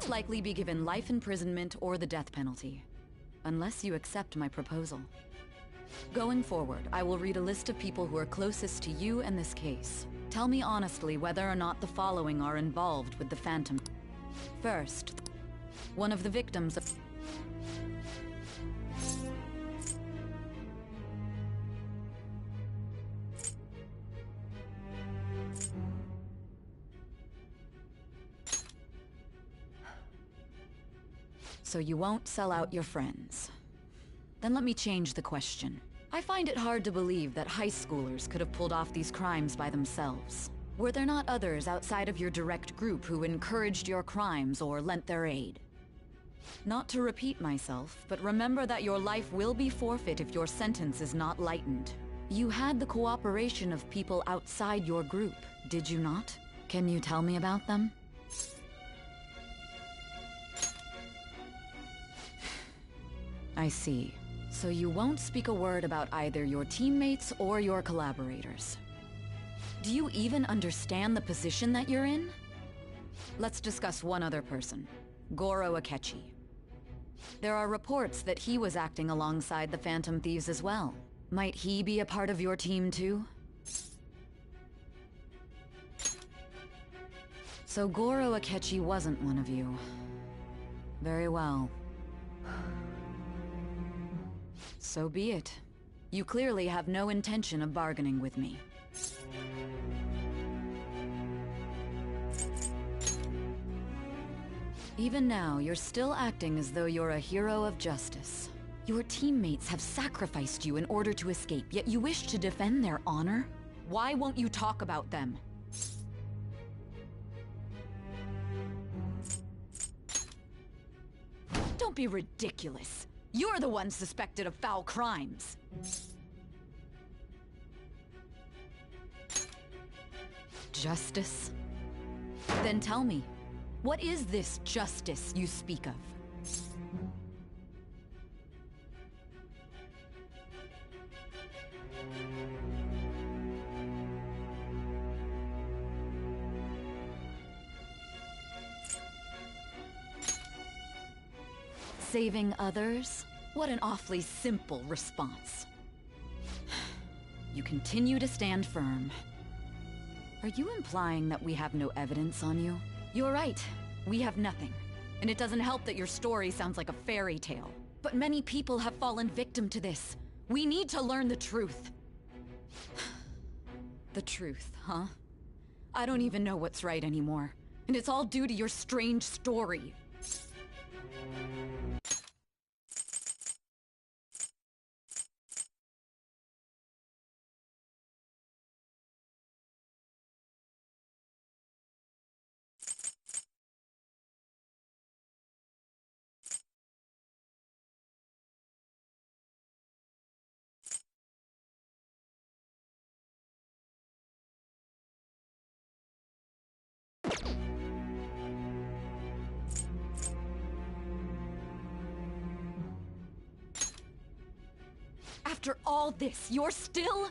likely be given life imprisonment or the death penalty, unless you accept my proposal. Going forward, I will read a list of people who are closest to you in this case. Tell me honestly whether or not the following are involved with the Phantom. First, one of the victims of... So you won't sell out your friends. Then let me change the question. I find it hard to believe that high schoolers could have pulled off these crimes by themselves. Were there not others outside of your direct group who encouraged your crimes or lent their aid? Not to repeat myself, but remember that your life will be forfeit if your sentence is not lightened. You had the cooperation of people outside your group, did you not? Can you tell me about them? I see. So you won't speak a word about either your teammates or your collaborators. Do you even understand the position that you're in? Let's discuss one other person, Goro Akechi. There are reports that he was acting alongside the Phantom Thieves as well. Might he be a part of your team too? So Goro Akechi wasn't one of you. Very well. So be it. You clearly have no intention of bargaining with me. Even now, you're still acting as though you're a hero of justice. Your teammates have sacrificed you in order to escape, yet you wish to defend their honor? Why won't you talk about them? Don't be ridiculous. You're the one suspected of foul crimes. Justice? Then tell me, what is this justice you speak of? Saving others? What an awfully simple response. You continue to stand firm. Are you implying that we have no evidence on you? You're right. We have nothing. And it doesn't help that your story sounds like a fairy tale. But many people have fallen victim to this. We need to learn the truth. The truth, huh? I don't even know what's right anymore. And it's all due to your strange story. After all this, you're still...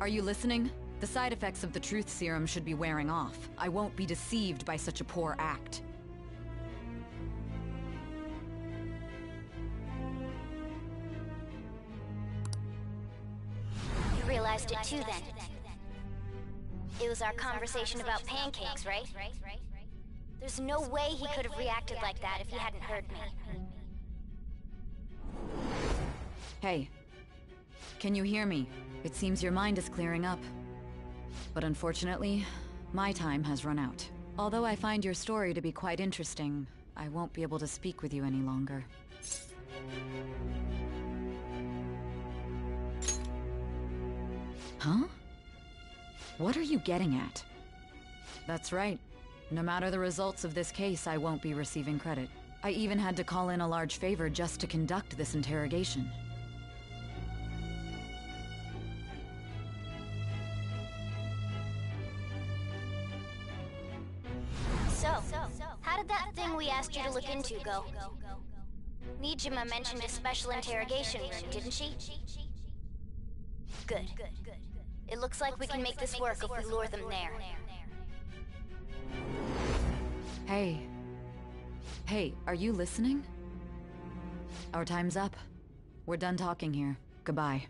Are you listening? The side effects of the truth serum should be wearing off. I won't be deceived by such a poor act. You realized it too then. It was our conversation about pancakes, right? There's no way he could have reacted like that if he hadn't heard me. Hey. Can you hear me? It seems your mind is clearing up. But unfortunately, my time has run out. Although I find your story to be quite interesting, I won't be able to speak with you any longer. Huh? What are you getting at? That's right. No matter the results of this case, I won't be receiving credit. I even had to call in a large favor just to conduct this interrogation. So, how did that thing we asked you to look into go? Nijima mentioned a special interrogation room, didn't she? Good. It looks like we can make this work if we lure them there. Hey. Hey, are you listening? Our time's up. We're done talking here. Goodbye.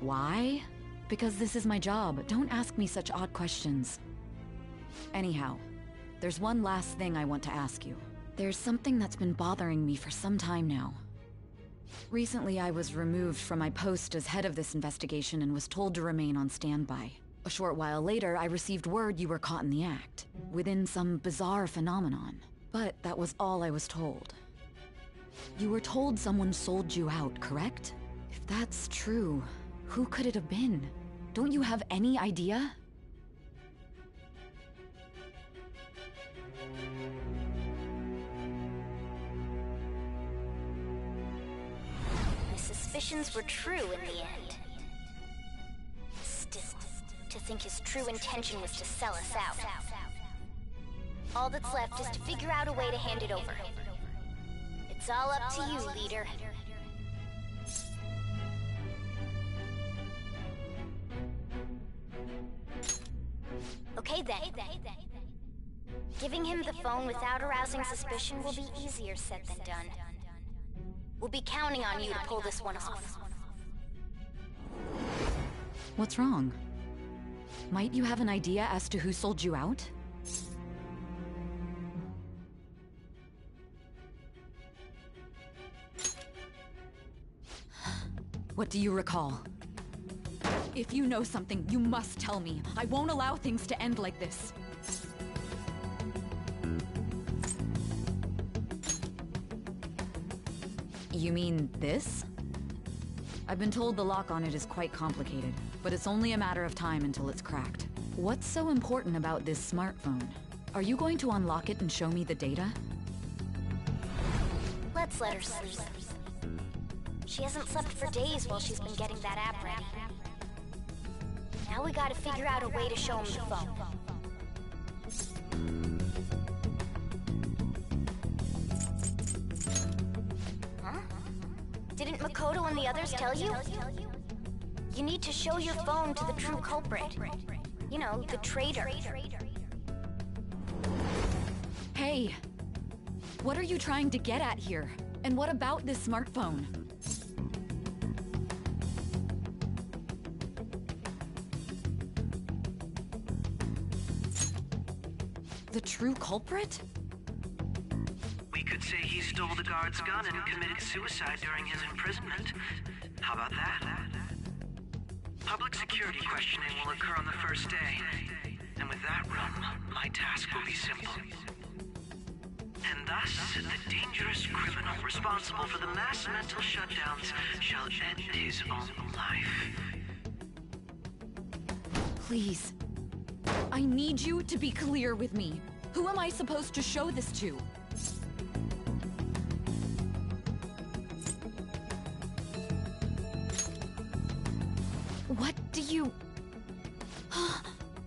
Why? Because this is my job. Don't ask me such odd questions. Anyhow, there's one last thing I want to ask you. There's something that's been bothering me for some time now. Recently, I was removed from my post as head of this investigation and was told to remain on standby. A short while later, I received word you were caught in the act, within some bizarre phenomenon. But that was all I was told. You were told someone sold you out, correct? If that's true, who could it have been? Don't you have any idea? My suspicions were true in the end. Still, to think his true intention was to sell us out. All that's left is to figure out a way to hand it over. It's all up to you, leader. Okay then. Giving him the phone without arousing suspicion will be easier said than done. We'll be counting on you to pull this one off. What's wrong? Might you have an idea as to who sold you out? What do you recall? If you know something, you must tell me. I won't allow things to end like this. You mean this? I've been told the lock on it is quite complicated, but it's only a matter of time until it's cracked. What's so important about this smartphone? Are you going to unlock it and show me the data? Let's let her sleep. She hasn't slept for days while she's been getting that app ready. Now we gotta figure out a way to show him the phone. Huh? Didn't Makoto and the others tell you? You need to show your phone to the true culprit. You know, the traitor. Hey! What are you trying to get at here? And what about this smartphone? The true culprit? We could say he stole the guard's gun and committed suicide during his imprisonment. How about that? Public security questioning will occur on the first day. And with that room, my task will be simple. And thus, the dangerous criminal responsible for the mass mental shutdowns shall end his own life. Please. I need you to be clear with me. Who am I supposed to show this to? What do you...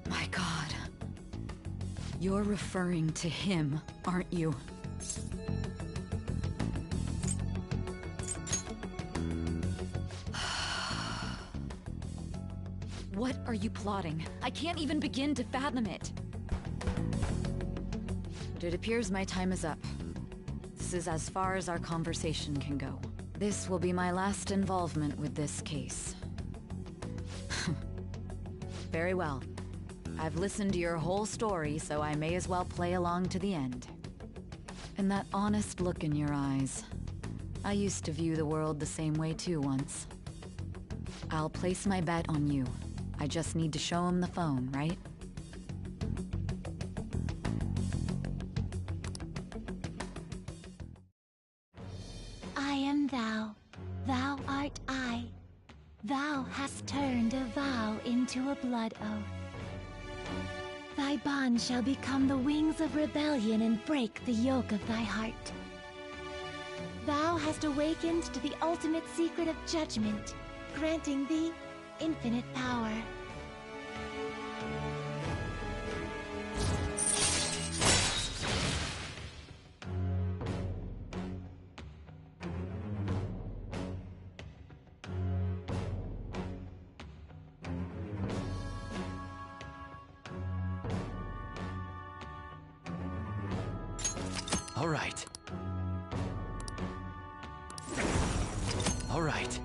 My God. You're referring to him, aren't you? What are you plotting? I can't even begin to fathom it. But it appears my time is up. This is as far as our conversation can go. This will be my last involvement with this case. Very well. I've listened to your whole story, so I may as well play along to the end. And that honest look in your eyes. I used to view the world the same way too once. I'll place my bet on you. I just need to show him the phone, right? I am thou, thou art I. Thou hast turned a vow into a blood oath. Thy bond shall become the wings of rebellion and break the yoke of thy heart. Thou hast awakened to the ultimate secret of judgment, granting thee infinite power. All right. All right.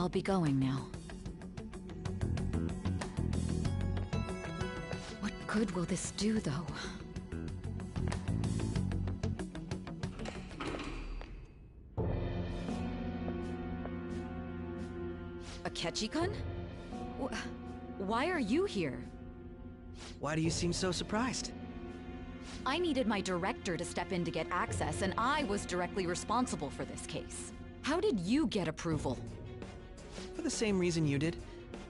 I'll be going now. What good will this do, though? Akechi-kun? Why are you here? Why do you seem so surprised? I needed my director to step in to get access, and I was directly responsible for this case. How did you get approval? For the same reason you did.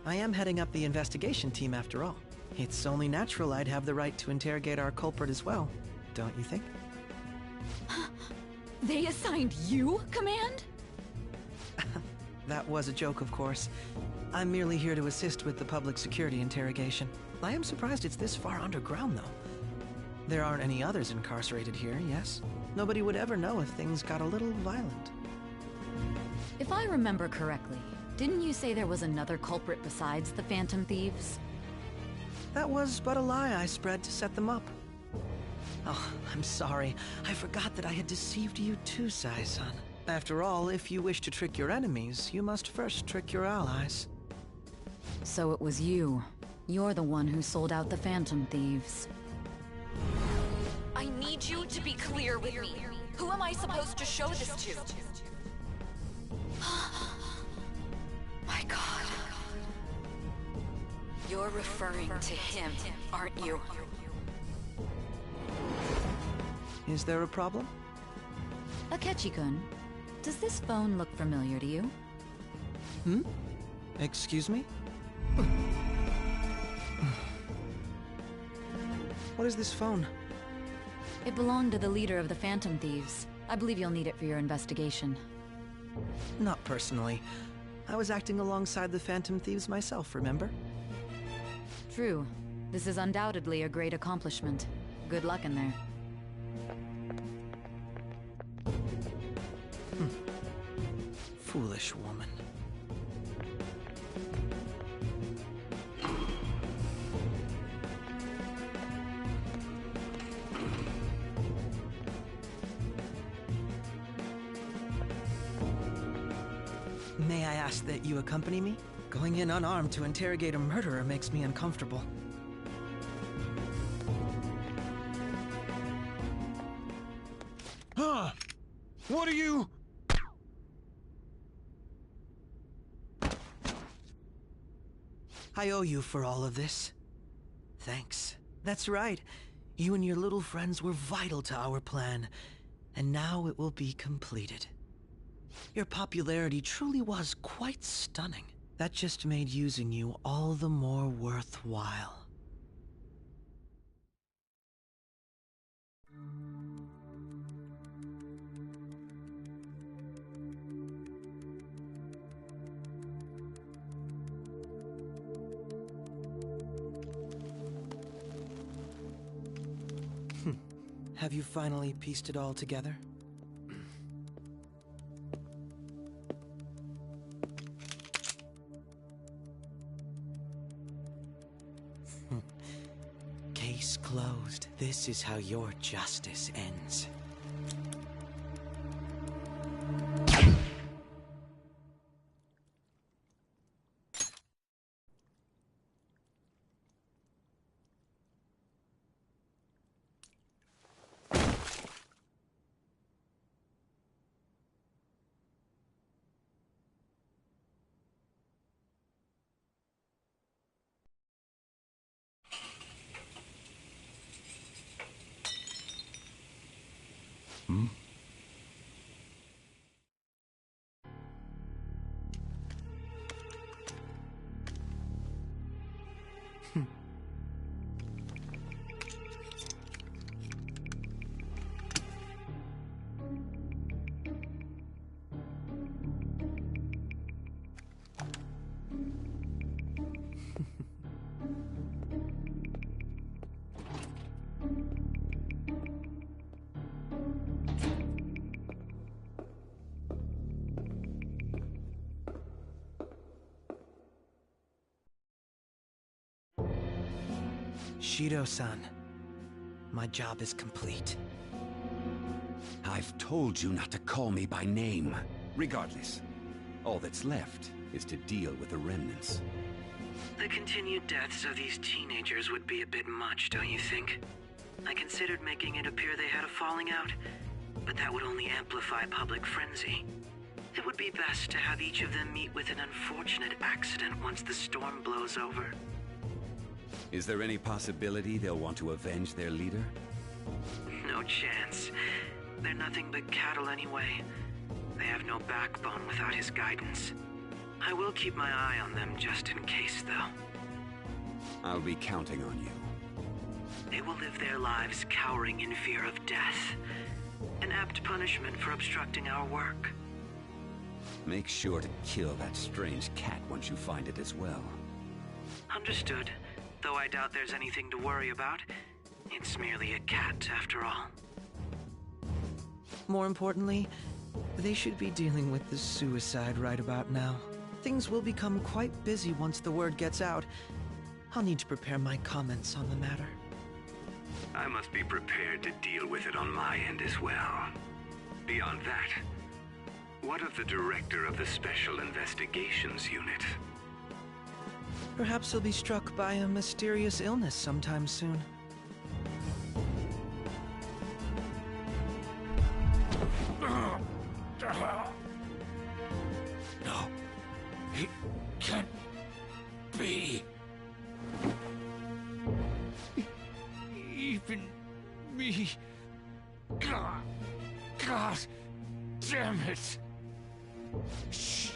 I am heading up the investigation team after all. It's only natural I'd have the right to interrogate our culprit as well, don't you think? They assigned you command? That was a joke, of course. I'm merely here to assist with the public security interrogation. I am surprised it's this far underground, though. There aren't any others incarcerated here, yes? Nobody would ever know if things got a little violent. If I remember correctly, didn't you say there was another culprit besides the Phantom Thieves? That was but a lie I spread to set them up. Oh, I'm sorry. I forgot that I had deceived you too, Sai-san. After all, if you wish to trick your enemies, you must first trick your allies. So it was you. You're the one who sold out the Phantom Thieves. I need you to be clear with me. Who am I supposed to show this to? My God. You're referring to him, aren't you? Is there a problem? Akechi-kun, does this phone look familiar to you? Hmm? Excuse me? What is this phone? It belonged to the leader of the Phantom Thieves. I believe you'll need it for your investigation. Not personally. I was acting alongside the Phantom Thieves myself, remember? True. This is undoubtedly a great accomplishment. Good luck in there. Foolish woman. May I ask that you accompany me? Going in unarmed to interrogate a murderer makes me uncomfortable. Huh? What are you... I owe you for all of this. Thanks. That's right. You and your little friends were vital to our plan, and now it will be completed. Your popularity truly was quite stunning. That just made using you all the more worthwhile. Have you finally pieced it all together? Case closed. This is how your justice ends. Hmm? Shido-san, my job is complete. I've told you not to call me by name. Regardless, all that's left is to deal with the remnants. The continued deaths of these teenagers would be a bit much, don't you think? I considered making it appear they had a falling out, but that would only amplify public frenzy. It would be best to have each of them meet with an unfortunate accident once the storm blows over. Is there any possibility they'll want to avenge their leader? No chance. They're nothing but cattle anyway. They have no backbone without his guidance. I will keep my eye on them just in case, though. I'll be counting on you. They will live their lives cowering in fear of death. An apt punishment for obstructing our work. Make sure to kill that strange cat once you find it as well. Understood. Though I doubt there's anything to worry about. It's merely a cat, after all. More importantly, they should be dealing with the suicide right about now. Things will become quite busy once the word gets out. I'll need to prepare my comments on the matter. I must be prepared to deal with it on my end as well. Beyond that, what of the director of the Special Investigations Unit? Perhaps he'll be struck by a mysterious illness sometime soon. No, it can't be. Even me. God damn it. She.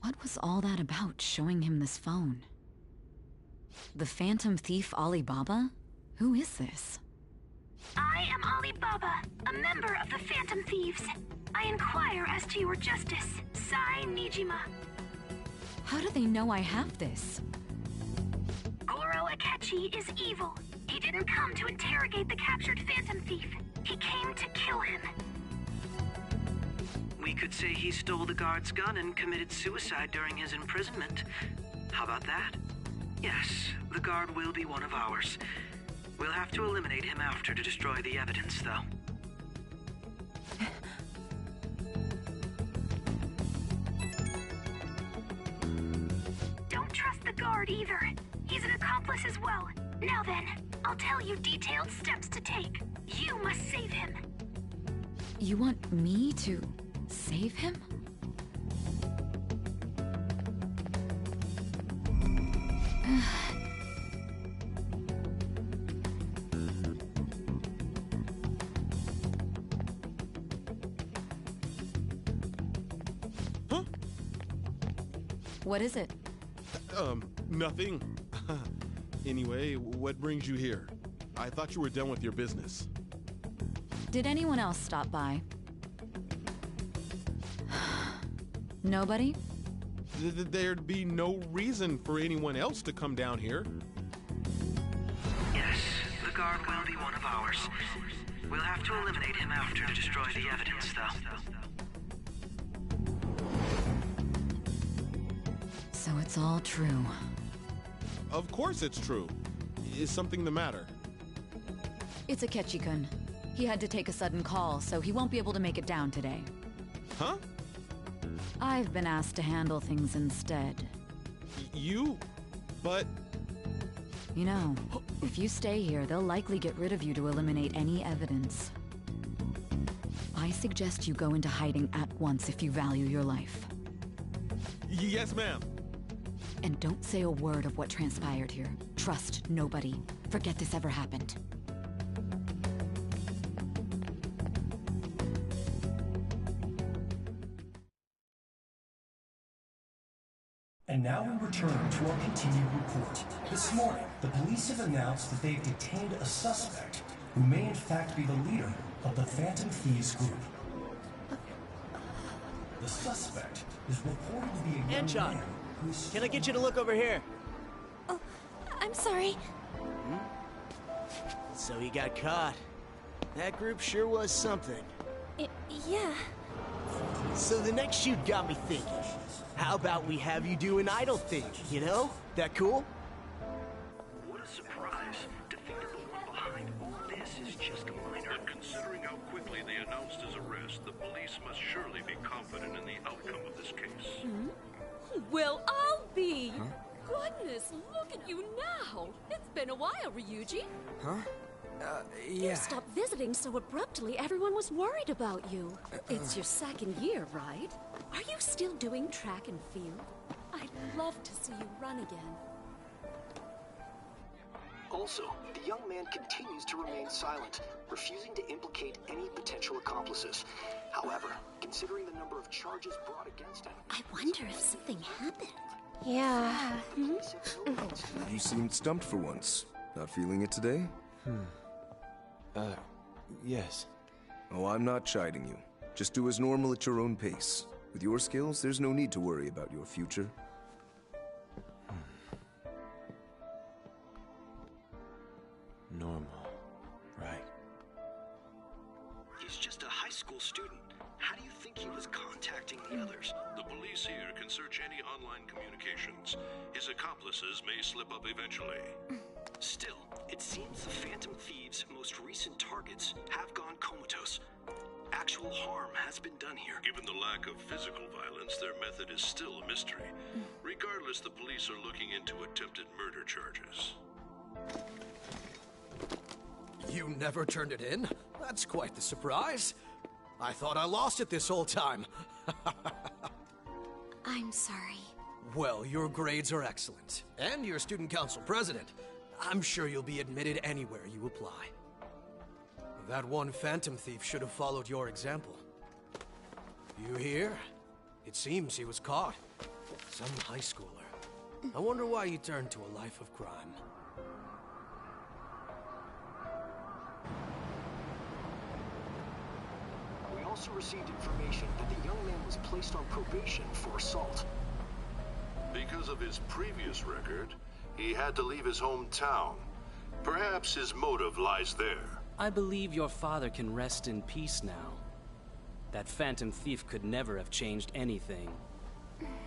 What was all that about, showing him this phone? The Phantom Thief Alibaba? Who is this? I am Alibaba, a member of the Phantom Thieves. I inquire as to your justice, Sai Nijima. How do they know I have this? Goro Akechi is evil. He didn't come to interrogate the captured Phantom Thief. He came to kill him. We could say he stole the guard's gun and committed suicide during his imprisonment. How about that? Yes, the guard will be one of ours. We'll have to eliminate him after to destroy the evidence, though. Don't trust the guard either. He's an accomplice as well. Now then, I'll tell you detailed steps to take. You must save him. You want me to save him? Huh? What is it? Nothing. Anyway, what brings you here? I thought you were done with your business. Did anyone else stop by? Nobody? There'd be no reason for anyone else to come down here. Yes, the guard will be one of ours. We'll have to eliminate him after to destroy the evidence, though. So it's all true. Of course it's true. Is something the matter? It's Akechi-kun. He had to take a sudden call, so he won't be able to make it down today. Huh? I've been asked to handle things instead. You? But... You know, if you stay here, they'll likely get rid of you to eliminate any evidence. I suggest you go into hiding at once if you value your life. Yes, ma'am. And don't say a word of what transpired here. Trust nobody. Forget this ever happened. And now we return to our continued report. This morning, the police have announced that they've detained a suspect who may in fact be the leader of the Phantom Thieves group. The suspect is reported to be a young Anchon, man who's... can I get you to look over here? Oh, I'm sorry. So he got caught. That group sure was something. Yeah. So the next shoot got me thinking. How about we have you do an idol thing, you know? That cool? What a surprise. Regardless, the police must surely be confident in the outcome of this case. Well, I'll be. Goodness, look at you now. It's been a while, Ryuji. Huh? You stopped visiting so abruptly, everyone was worried about you. It's your second year, right? Are you still doing track and field? I'd love to see you run again. Also, the young man continues to remain silent, refusing to implicate any potential accomplices. However, considering the number of charges brought against him... I wonder if something happened. Yeah. You seemed stumped for once. Not feeling it today? Yes. Oh, I'm not chiding you. Just do as normal at your own pace. With your skills, there's no need to worry about your future. Normal. Right. He's just a high school student. How do you think he was contacting the others? The police here can search any online communications. His accomplices may slip up eventually. Still, it seems the Phantom Thieves' most recent targets have gone comatose. Actual harm has been done here. Given the lack of physical violence, their method is still a mystery. Regardless, the police are looking into attempted murder charges. You never turned it in? That's quite the surprise. I thought I lost it this whole time. I'm sorry. Well, your grades are excellent. And you're student council president. I'm sure you'll be admitted anywhere you apply. That one Phantom Thief should have followed your example. You hear? It seems he was caught. Some high schooler. I wonder why he turned to a life of crime. We also received information that the young man was placed on probation for assault. Because of his previous record, he had to leave his hometown. Perhaps his motive lies there. I believe your father can rest in peace now. That Phantom Thief could never have changed anything.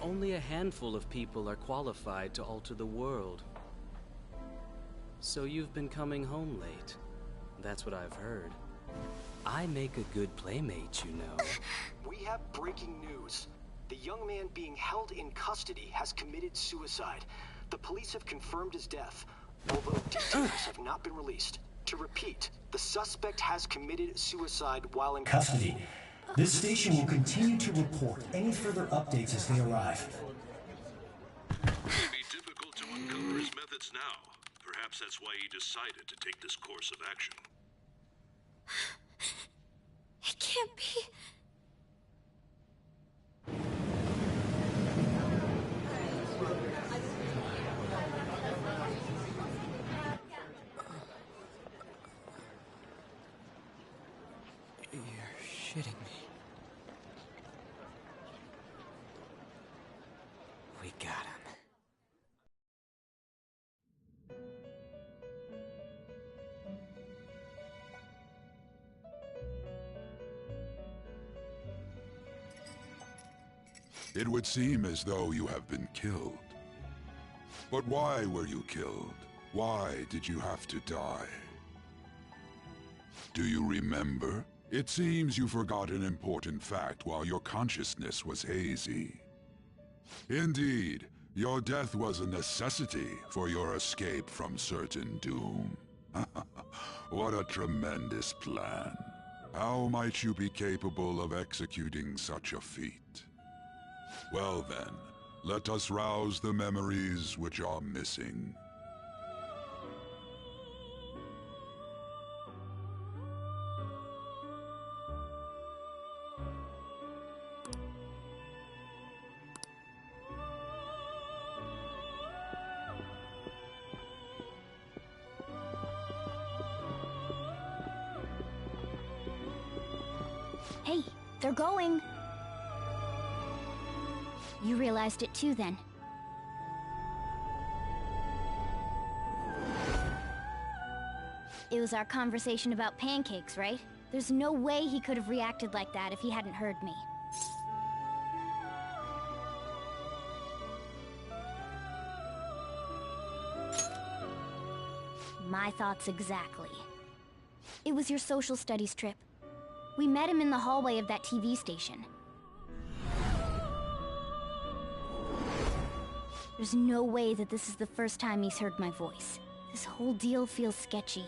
Only a handful of people are qualified to alter the world. So you've been coming home late. That's what I've heard. I make a good playmate, you know. We have breaking news. The young man being held in custody has committed suicide. The police have confirmed his death, although details have not been released. To repeat, the suspect has committed suicide while in Custody. This station will continue to report any further updates as they arrive. It would be difficult to uncover his methods now. Perhaps that's why he decided to take this course of action. It can't be. You're shitting me. We got him. It would seem as though you have been killed. But why were you killed? Why did you have to die? Do you remember? It seems you forgot an important fact while your consciousness was hazy. Indeed, your death was a necessity for your escape from certain doom. What a tremendous plan. How might you be capable of executing such a feat? Well then, let us rouse the memories which are missing. Hey, they're going. You realized it too, then. It was our conversation about pancakes, right? There's no way he could have reacted like that if he hadn't heard me. My thoughts exactly. It was your social studies trip. We met him in the hallway of that TV station. There's no way that this is the first time he's heard my voice. This whole deal feels sketchy.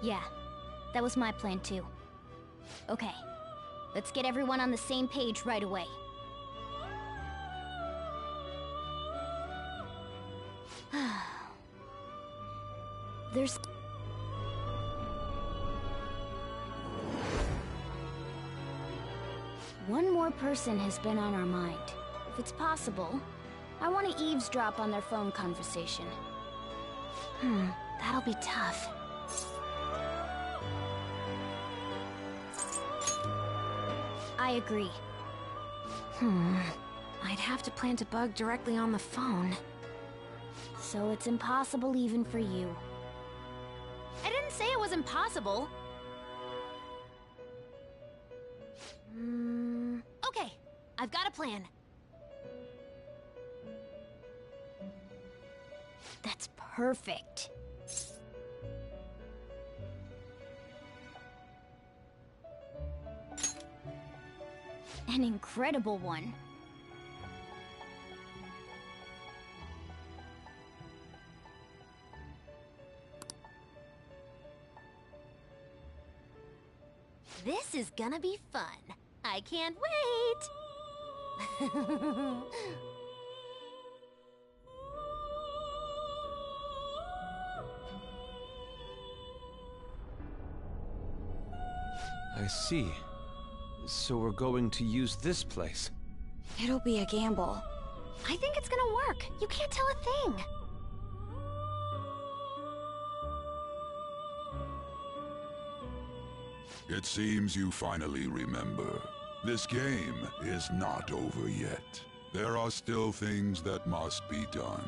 Yeah, that was my plan too. Okay, let's get everyone on the same page right away. There's... One more person has been on our mind. If it's possible, I want to eavesdrop on their phone conversation. That'll be tough. I agree. I'd have to plant a bug directly on the phone. So it's impossible even for you. I didn't say it was impossible. Okay, I've got a plan. That's perfect. An incredible one. This is gonna be fun. I can't wait! I see. So we're going to use this place. It'll be a gamble. I think it's gonna work. You can't tell a thing. It seems you finally remember. This game is not over yet. There are still things that must be done.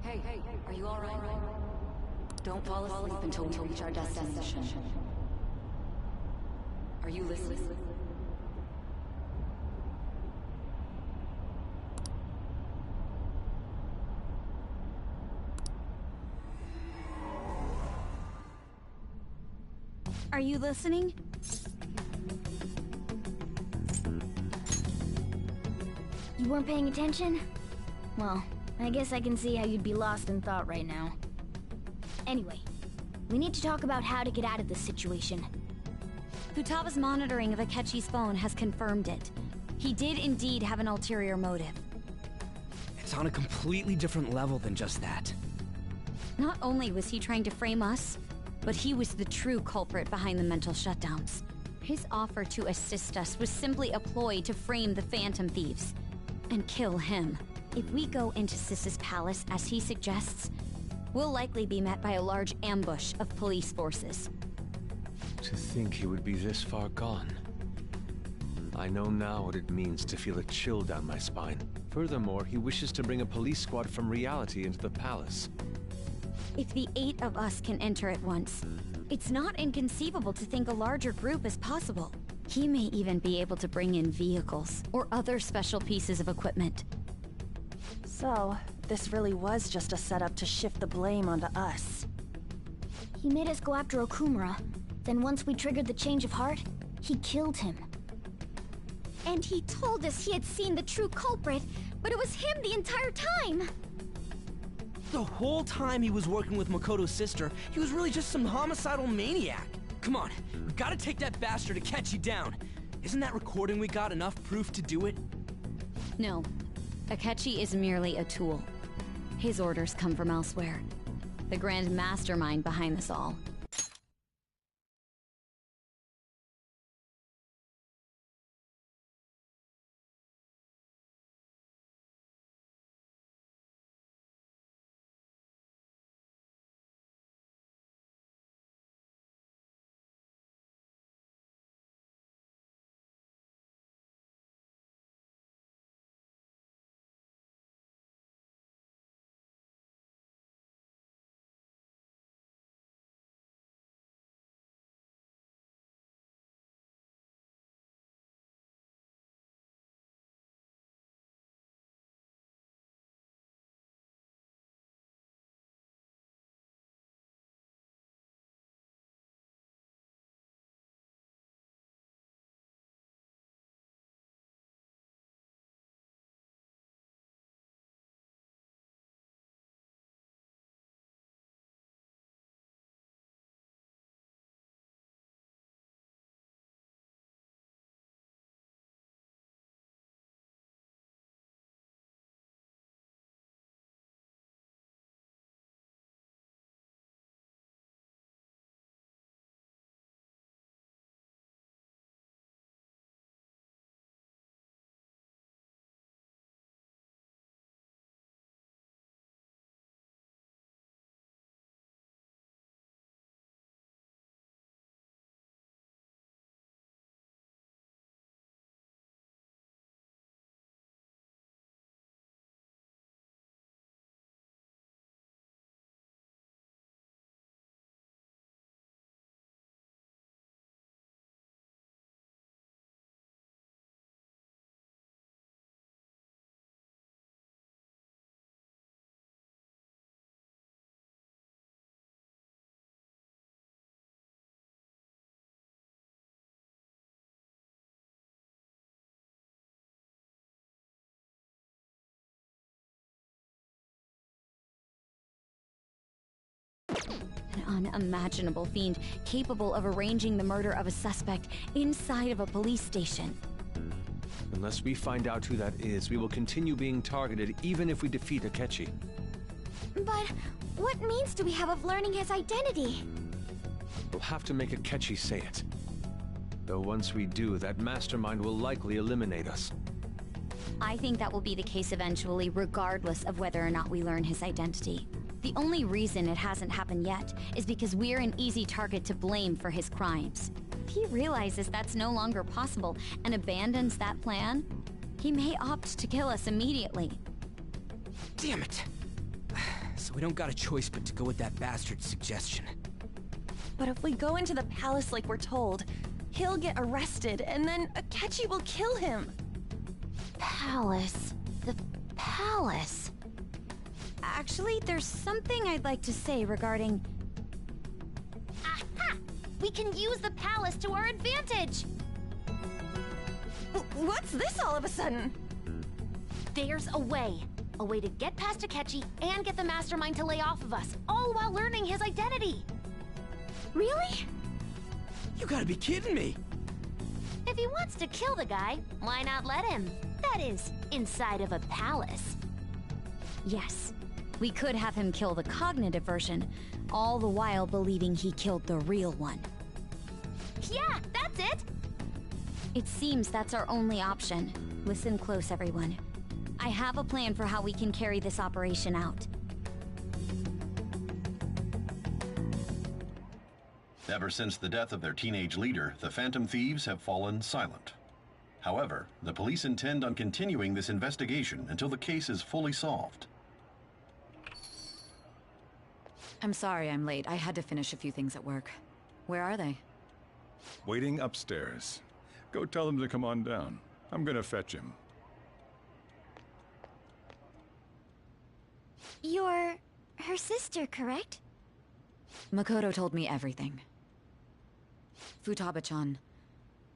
Hey, are you alright? Don't fall asleep until we reach our destination. Are you listening? Are you listening? You weren't paying attention? Well, I guess I can see how you'd be lost in thought right now. Anyway, we need to talk about how to get out of this situation. Futaba's monitoring of Akechi's phone has confirmed it. He did indeed have an ulterior motive. It's on a completely different level than just that. Not only was he trying to frame us, but he was the true culprit behind the mental shutdowns. His offer to assist us was simply a ploy to frame the Phantom Thieves and kill him. If we go into Sis's palace, as he suggests, we'll likely be met by a large ambush of police forces. To think he would be this far gone. I know now what it means to feel a chill down my spine. Furthermore, he wishes to bring a police squad from reality into the palace. If the 8 of us can enter at once, it's not inconceivable to think a larger group is possible. He may even be able to bring in vehicles or other special pieces of equipment. So, this really was just a setup to shift the blame onto us. He made us go after Okumura. Then once we triggered the change of heart, he killed him. And he told us he had seen the true culprit, but it was him the entire time! The whole time he was working with Makoto's sister, he was really just some homicidal maniac. Come on, we gotta take that bastard Akechi down. Isn't that recording we got enough proof to do it? No. Akechi is merely a tool. His orders come from elsewhere. The grand mastermind behind this all. An unimaginable fiend capable of arranging the murder of a suspect inside of a police station. Unless we find out who that is, we will continue being targeted even if we defeat Akechi. But what means do we have of learning his identity? We'll have to make Akechi say it. Though once we do, that mastermind will likely eliminate us. I think that will be the case eventually, regardless of whether or not we learn his identity. The only reason it hasn't happened yet is because we're an easy target to blame for his crimes. If he realizes that's no longer possible and abandons that plan, he may opt to kill us immediately. Damn it! So we don't got a choice but to go with that bastard's suggestion. But if we go into the palace like we're told, he'll get arrested and then Akechi will kill him. Palace. The palace. Actually, there's something I'd like to say regarding... Aha! We can use the palace to our advantage! What's this all of a sudden? There's a way. A way to get past Akechi and get the mastermind to lay off of us, all while learning his identity. Really? You gotta be kidding me! If he wants to kill the guy, why not let him? That is, inside of a palace. Yes. We could have him kill the cognitive version, all the while believing he killed the real one. Yeah, that's it! It seems that's our only option. Listen close, everyone. I have a plan for how we can carry this operation out. Ever since the death of their teenage leader, the Phantom Thieves have fallen silent. However, the police intend on continuing this investigation until the case is fully solved. I'm sorry I'm late. I had to finish a few things at work. Where are they? Waiting upstairs. Go tell them to come on down. I'm gonna fetch him. You're her sister, correct? Makoto told me everything. Futaba-chan,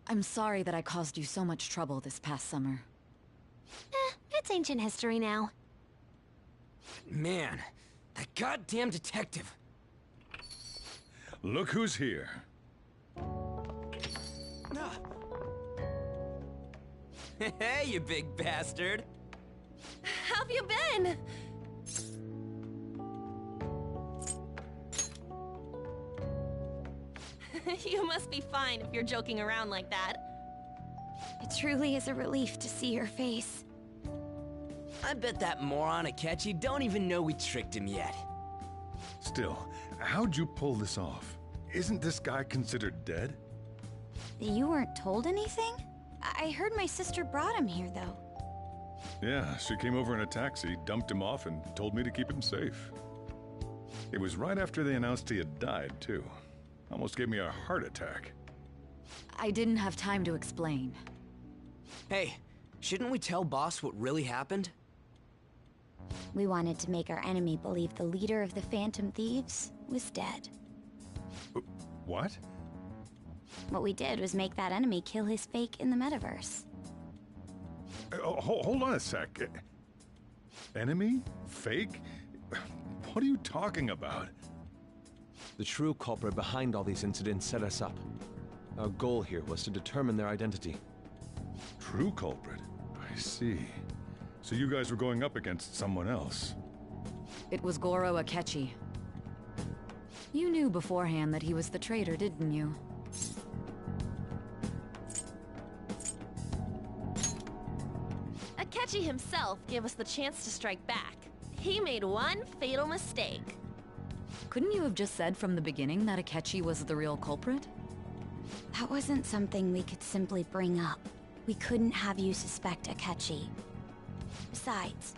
I'm sorry that I caused you so much trouble this past summer. It's ancient history now. Man, that goddamn detective. Look who's here. Hey, you big bastard. How have you been? You must be fine if you're joking around like that. It truly is a relief to see your face. I bet that moron Akechi don't even know we tricked him yet. Still, how'd you pull this off? Isn't this guy considered dead? You weren't told anything? I heard my sister brought him here, though. Yeah, she came over in a taxi, dumped him off, and told me to keep him safe. It was right after they announced he had died, too. Almost gave me a heart attack. I didn't have time to explain. Hey, shouldn't we tell Boss what really happened? We wanted to make our enemy believe the leader of the Phantom Thieves was dead. What? What we did was make that enemy kill his fake in the metaverse. Hold on a sec. Enemy? Fake? What are you talking about? The true culprit behind all these incidents set us up. Our goal here was to determine their identity. True culprit? I see. So you guys were going up against someone else. It was Goro Akechi. You knew beforehand that he was the traitor, didn't you? Akechi himself gave us the chance to strike back. He made one fatal mistake. Couldn't you have just said from the beginning that Akechi was the real culprit? That wasn't something we could simply bring up. We couldn't have you suspect Akechi. Besides,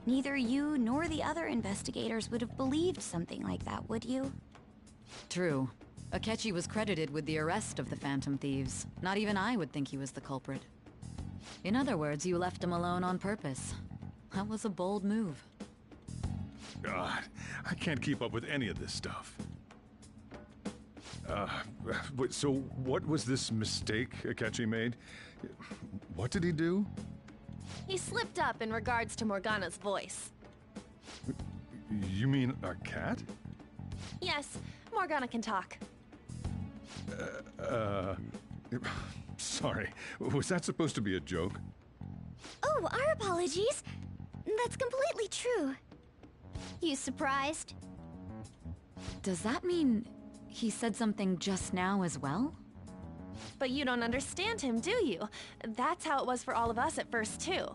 neither you nor the other investigators would have believed something like that, would you? True. Akechi was credited with the arrest of the Phantom Thieves. Not even I would think he was the culprit. In other words, you left him alone on purpose. That was a bold move. God, I can't keep up with any of this stuff. So what was this mistake Akechi made? What did he do? He slipped up in regards to Morgana's voice. You mean a cat? Yes, Morgana can talk. Sorry, was that supposed to be a joke? Oh, our apologies. That's completely true. You surprised? Does that mean he said something just now as well? But you don't understand him, do you? That's how it was for all of us at first, too.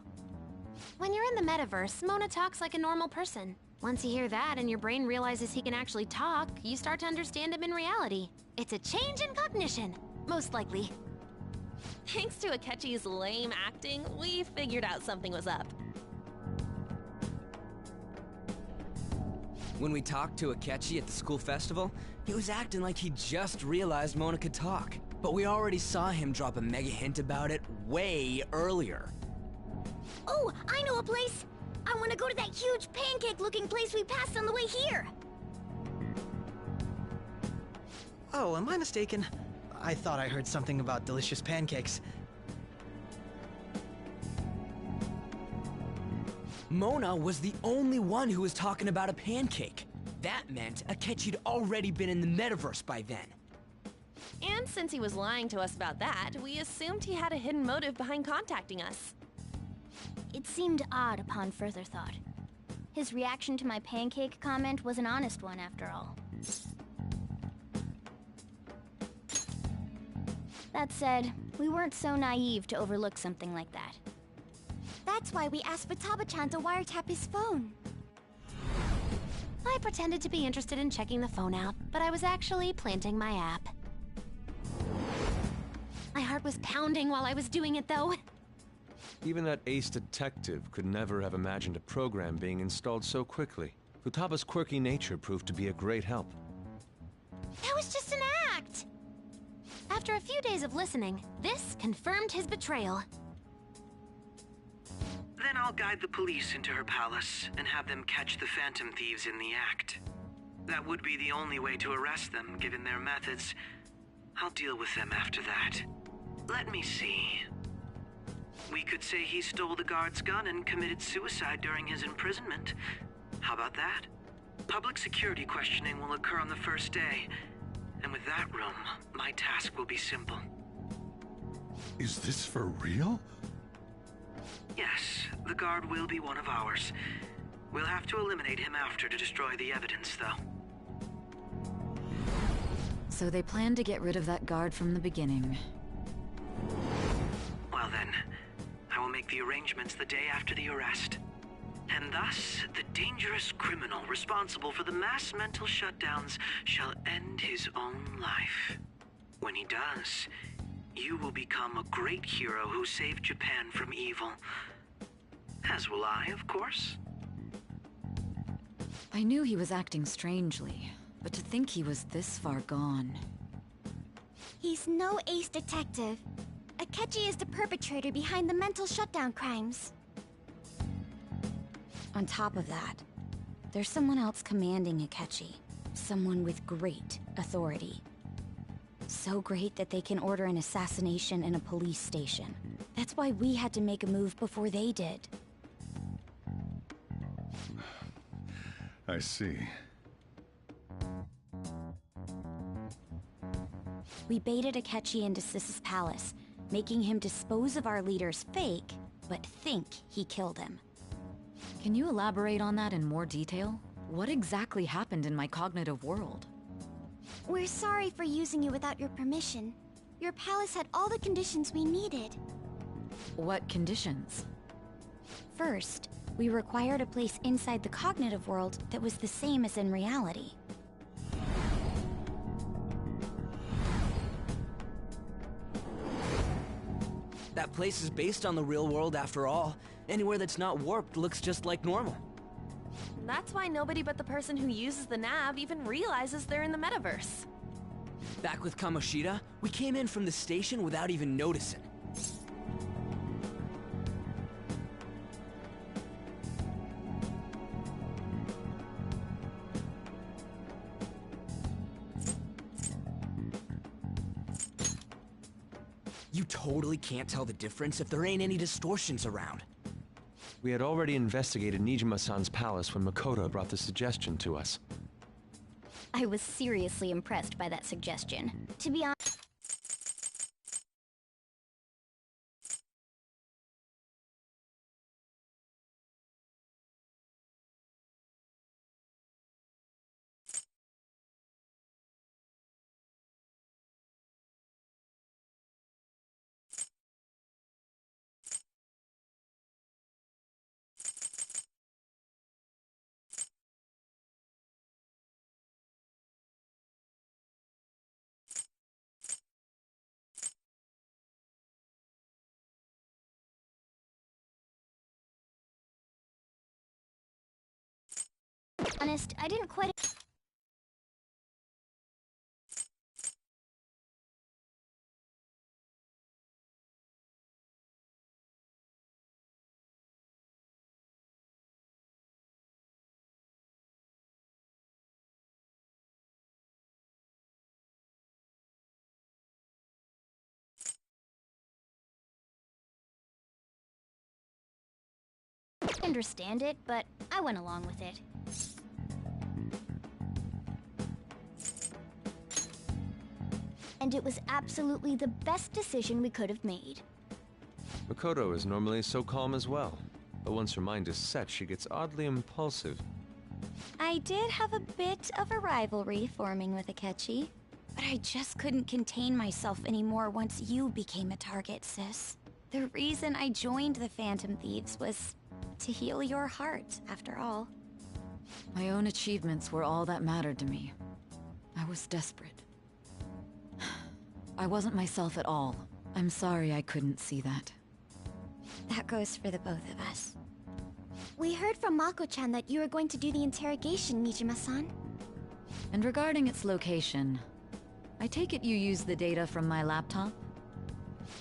When you're in the metaverse, Mona talks like a normal person. Once you hear that and your brain realizes he can actually talk, you start to understand him in reality. It's a change in cognition, most likely. Thanks to Akechi's lame acting, we figured out something was up. When we talked to Akechi at the school festival, he was acting like he just realized Mona could talk. But we already saw him drop a mega hint about it way earlier. Oh, I know a place! I want to go to that huge pancake-looking place we passed on the way here! Oh, am I mistaken? I thought I heard something about delicious pancakes. Mona was the only one who was talking about a pancake. That meant Akechi'd already been in the metaverse by then. And since he was lying to us about that, we assumed he had a hidden motive behind contacting us. It seemed odd upon further thought. His reaction to my pancake comment was an honest one, after all. That said, we weren't so naive to overlook something like that. That's why we asked Futaba-chan to wiretap his phone. I pretended to be interested in checking the phone out, but I was actually planting my app. My heart heart was pounding while I was doing it, though. Even that ace detective could never have imagined a program being installed so quickly. Futaba's quirky nature proved to be a great help. That was just an act! After a few days of listening, this confirmed his betrayal. Then I'll guide the police into her palace and have them catch the Phantom Thieves in the act. That would be the only way to arrest them, given their methods. I'll deal with them after that. Let me see. We could say he stole the guard's gun and committed suicide during his imprisonment. How about that? Public security questioning will occur on the first day. And with that room, my task will be simple. Is this for real? Yes, the guard will be one of ours. We'll have to eliminate him after to destroy the evidence, though. So they planned to get rid of that guard from the beginning. Well then, I will make the arrangements the day after the arrest. And thus, the dangerous criminal responsible for the mass mental shutdowns shall end his own life. When he does, you will become a great hero who saved Japan from evil. As will I, of course. I knew he was acting strangely, but to think he was this far gone. He's no ace detective. Akechi is the perpetrator behind the mental shutdown crimes. On top of that, there's someone else commanding Akechi. Someone with great authority. So great that they can order an assassination in a police station. That's why we had to make a move before they did. I see. We baited Akechi into Sis's palace, making him dispose of our leader's fake, but think he killed him. Can you elaborate on that in more detail? What exactly happened in my cognitive world? We're sorry for using you without your permission. Your palace had all the conditions we needed. What conditions? First, we required a place inside the cognitive world that was the same as in reality. That place is based on the real world after all. Anywhere that's not warped looks just like normal. That's why nobody but the person who uses the nav even realizes they're in the metaverse. Back with Kamoshida, we came in from the station without even noticing. You totally can't tell the difference if there ain't any distortions around. We had already investigated Nijima-san's palace when Makoto brought the suggestion to us. I was seriously impressed by that suggestion. To be honest... I didn't quite... understand it, but I went along with it. And it was absolutely the best decision we could have made. Makoto is normally so calm as well, but once her mind is set, she gets oddly impulsive. I did have a bit of a rivalry forming with Akechi, but I just couldn't contain myself anymore once you became a target, Sis. The reason I joined the Phantom Thieves was to heal your heart, after all. My own achievements were all that mattered to me. I was desperate. I wasn't myself at all. I'm sorry I couldn't see that. That goes for the both of us. We heard from Mako-chan that you were going to do the interrogation, Nijima-san. And regarding its location, I take it you used the data from my laptop?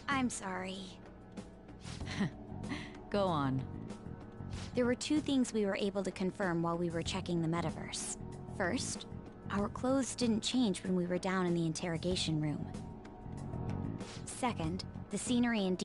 I'm sorry. Go on. There were two things we were able to confirm while we were checking the metaverse. First, our clothes didn't change when we were down in the interrogation room. Second, the scenery and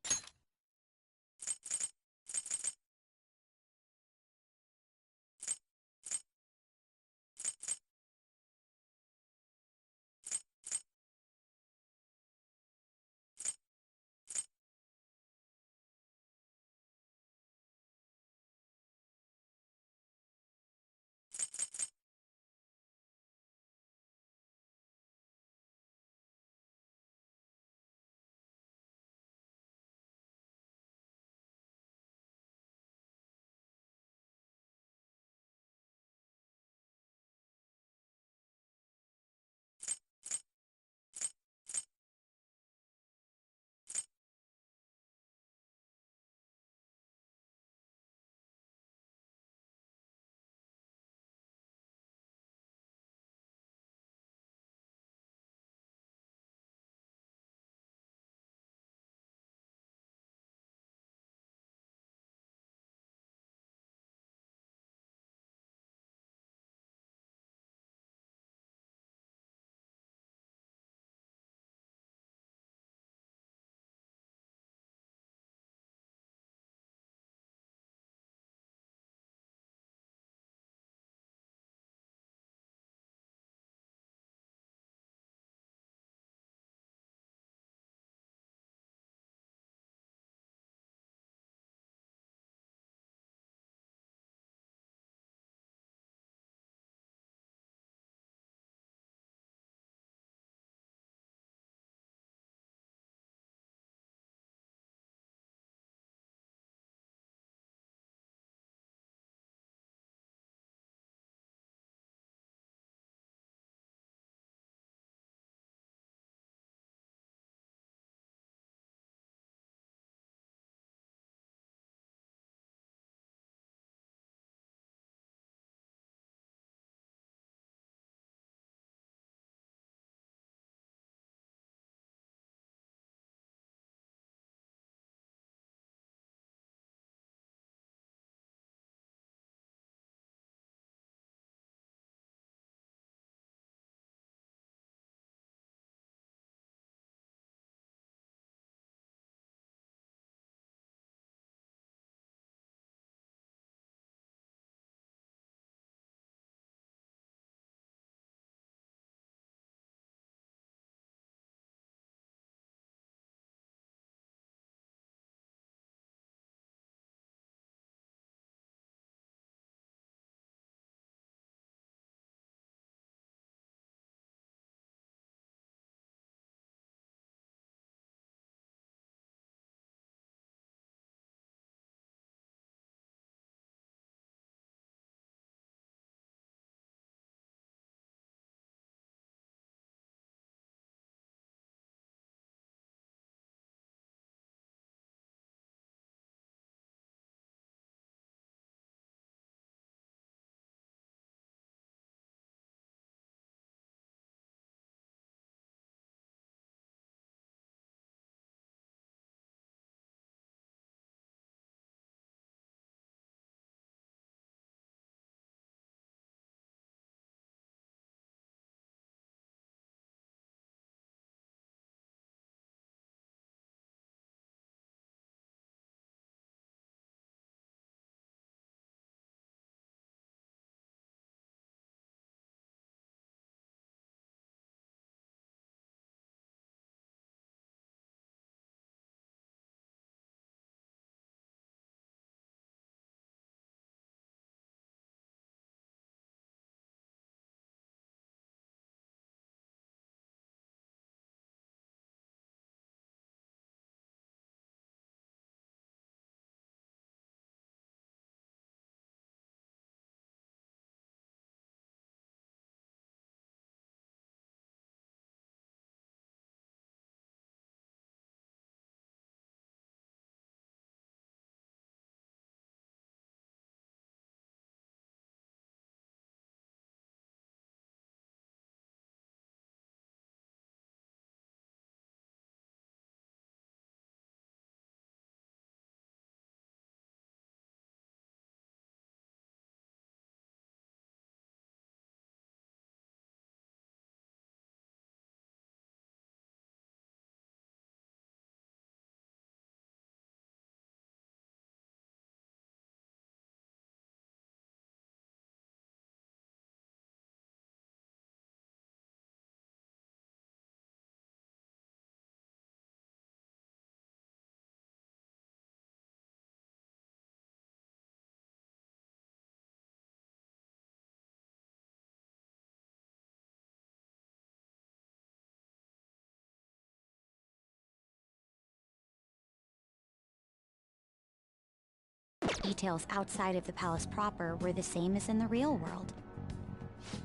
Details outside of the palace proper were the same as in the real world.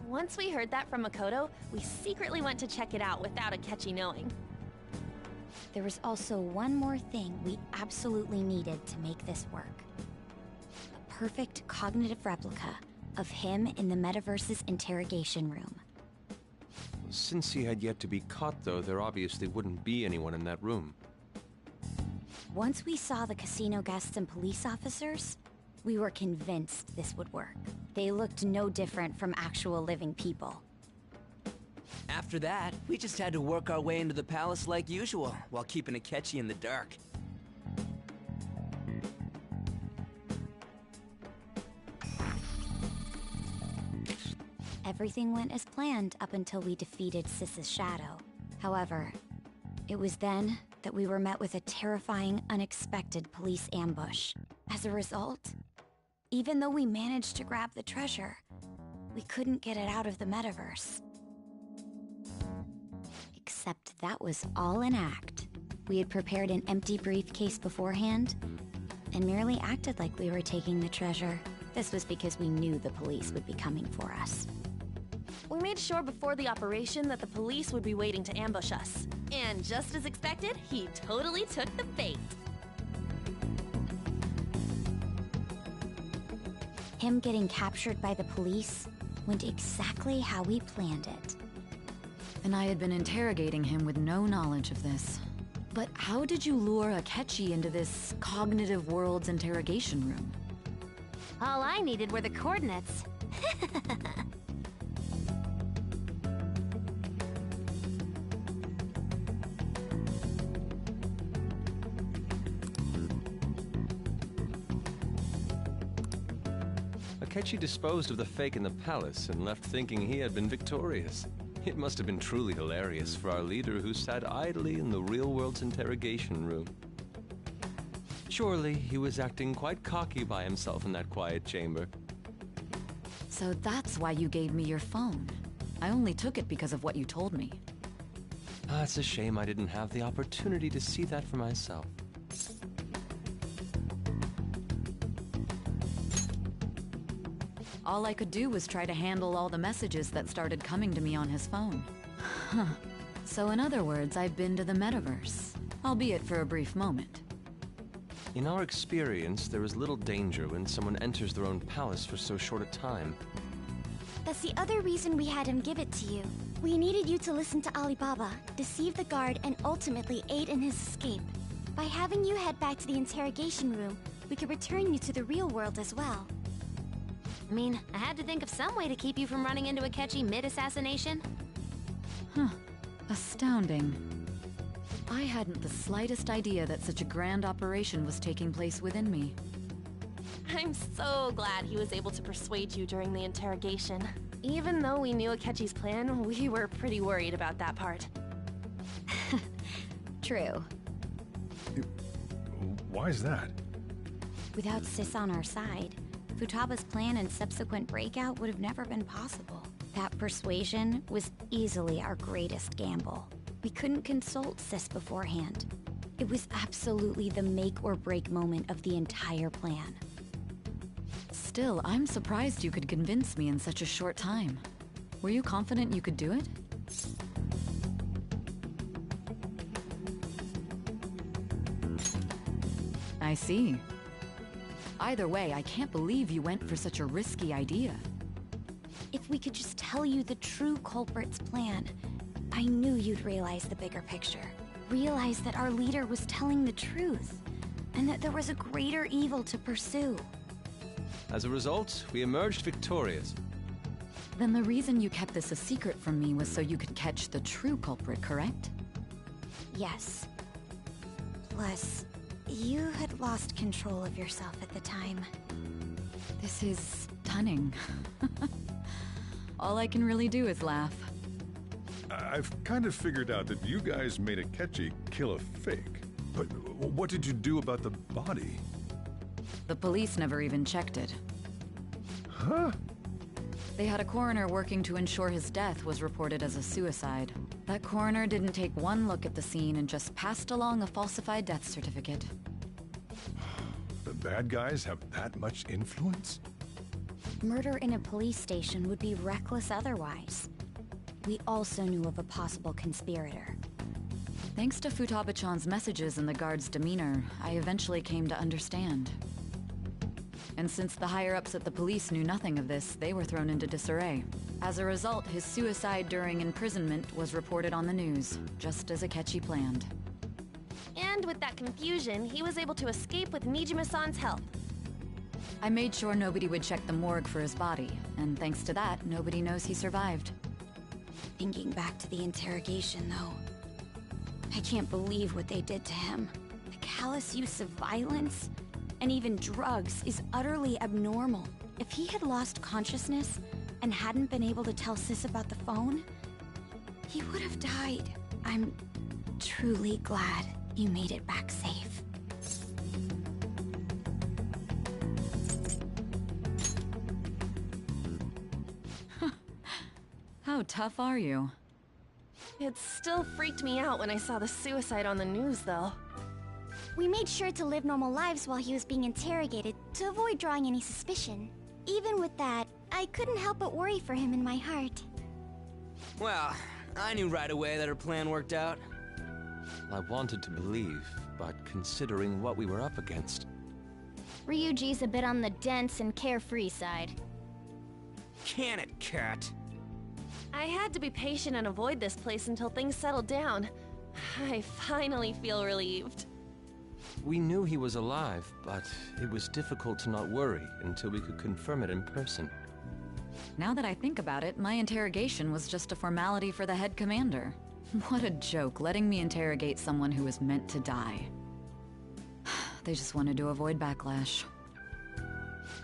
Once we heard that from Makoto, we secretly went to check it out without Akechi knowing. There was also one more thing we absolutely needed to make this work. A perfect cognitive replica of him in the Metaverse's interrogation room. Since he had yet to be caught, though, there obviously wouldn't be anyone in that room. Once we saw the casino guests and police officers, we were convinced this would work. They looked no different from actual living people. After that, we just had to work our way into the palace like usual, while keeping Akechi in the dark. Everything went as planned up until we defeated Sis's shadow. However, it was then that we were met with a terrifying, unexpected police ambush. As a result, even though we managed to grab the treasure, we couldn't get it out of the metaverse. Except that was all an act. We had prepared an empty briefcase beforehand, and merely acted like we were taking the treasure. This was because we knew the police would be coming for us. We made sure before the operation that the police would be waiting to ambush us. And just as expected, he totally took the bait. Him getting captured by the police went exactly how we planned it. And I had been interrogating him with no knowledge of this. But how did you lure Akechi into this cognitive world's interrogation room? All I needed were the coordinates. Akechi disposed of the fake in the palace and left thinking he had been victorious. It must have been truly hilarious for our leader who sat idly in the real world's interrogation room. Surely he was acting quite cocky by himself in that quiet chamber. So that's why you gave me your phone. I only took it because of what you told me. It's a shame I didn't have the opportunity to see that for myself. All I could do was try to handle all the messages that started coming to me on his phone. Huh. So in other words, I've been to the metaverse, albeit for a brief moment. In our experience, there is little danger when someone enters their own palace for so short a time. That's the other reason we had him give it to you. We needed you to listen to Alibaba, deceive the guard, and ultimately aid in his escape. By having you head back to the interrogation room, we could return you to the real world as well. I mean, I had to think of some way to keep you from running into Akechi mid-assassination. Huh. Astounding. I hadn't the slightest idea that such a grand operation was taking place within me. I'm so glad he was able to persuade you during the interrogation. Even though we knew Akechi's plan, we were pretty worried about that part. True. Why is that? Without Sis on our side, Futaba's plan and subsequent breakout would have never been possible. That persuasion was easily our greatest gamble. We couldn't consult Sis beforehand. It was absolutely the make or break moment of the entire plan. Still, I'm surprised you could convince me in such a short time. Were you confident you could do it? I see. Either way, I can't believe you went for such a risky idea. If we could just tell you the true culprit's plan, I knew you'd realize the bigger picture. Realize that our leader was telling the truth, and that there was a greater evil to pursue. As a result, we emerged victorious. Then the reason you kept this a secret from me was so you could catch the true culprit, correct? Yes. Plus, you had lost control of yourself at the time. This is stunning. All I can really do is laugh. I've kind of figured out that you guys made Akechi kill a fake. But what did you do about the body? The police never even checked it. Huh? They had a coroner working to ensure his death was reported as a suicide. That coroner didn't take one look at the scene and just passed along a falsified death certificate. bad guys have that much influence? Murder in a police station would be reckless otherwise. We also knew of a possible conspirator. Thanks to Futaba-chan's messages and the guard's demeanor, I eventually came to understand. And since the higher-ups at the police knew nothing of this, they were thrown into disarray. As a result, his suicide during imprisonment was reported on the news, just as Akechi planned. And with that confusion, he was able to escape with Mijima-san's help. I made sure nobody would check the morgue for his body, and thanks to that, nobody knows he survived. Thinking back to the interrogation, though, I can't believe what they did to him. The callous use of violence, and even drugs, is utterly abnormal. If he had lost consciousness and hadn't been able to tell Sis about the phone, he would have died. I'm truly glad you made it back safe. How tough are you? It still freaked me out when I saw the suicide on the news, though. We made sure to live normal lives while he was being interrogated to avoid drawing any suspicion. Even with that, I couldn't help but worry for him in my heart. Well, I knew right away that her plan worked out. I wanted to believe, but considering what we were up against... Ryuji's a bit on the dense and carefree side. Can it, Cat? I had to be patient and avoid this place until things settled down. I finally feel relieved. We knew he was alive, but it was difficult to not worry until we could confirm it in person. Now that I think about it, my interrogation was just a formality for the head commander. What a joke, letting me interrogate someone who was meant to die. They just wanted to avoid backlash.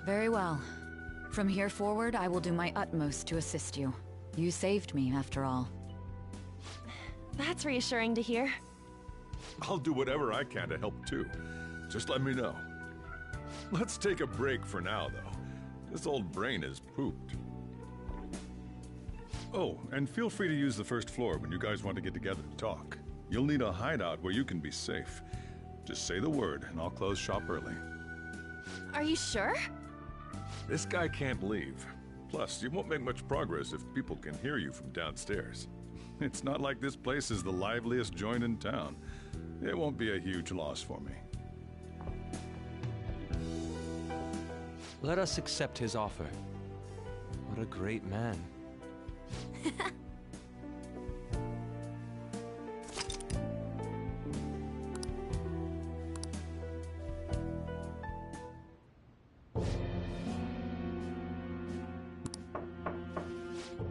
Very well. From here forward, I will do my utmost to assist you. You saved me, after all. That's reassuring to hear. I'll do whatever I can to help too. Just let me know. Let's take a break for now, though. This old brain is pooped. Oh, and feel free to use the first floor when you guys want to get together to talk. You'll need a hideout where you can be safe. Just say the word, and I'll close shop early. Are you sure? This guy can't leave. Plus, you won't make much progress if people can hear you from downstairs. It's not like this place is the liveliest joint in town. It won't be a huge loss for me. Let us accept his offer. What a great man.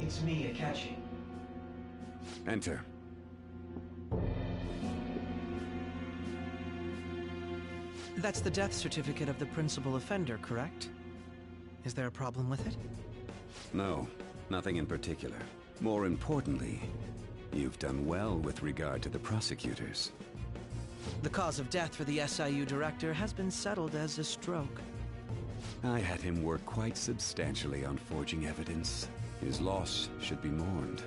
It's me, Akechi. Enter. That's the death certificate of the principal offender, correct? Is there a problem with it? No, nothing in particular. More importantly, you've done well with regard to the prosecutors. The cause of death for the SIU director has been settled as a stroke. I had him work quite substantially on forging evidence. His loss should be mourned.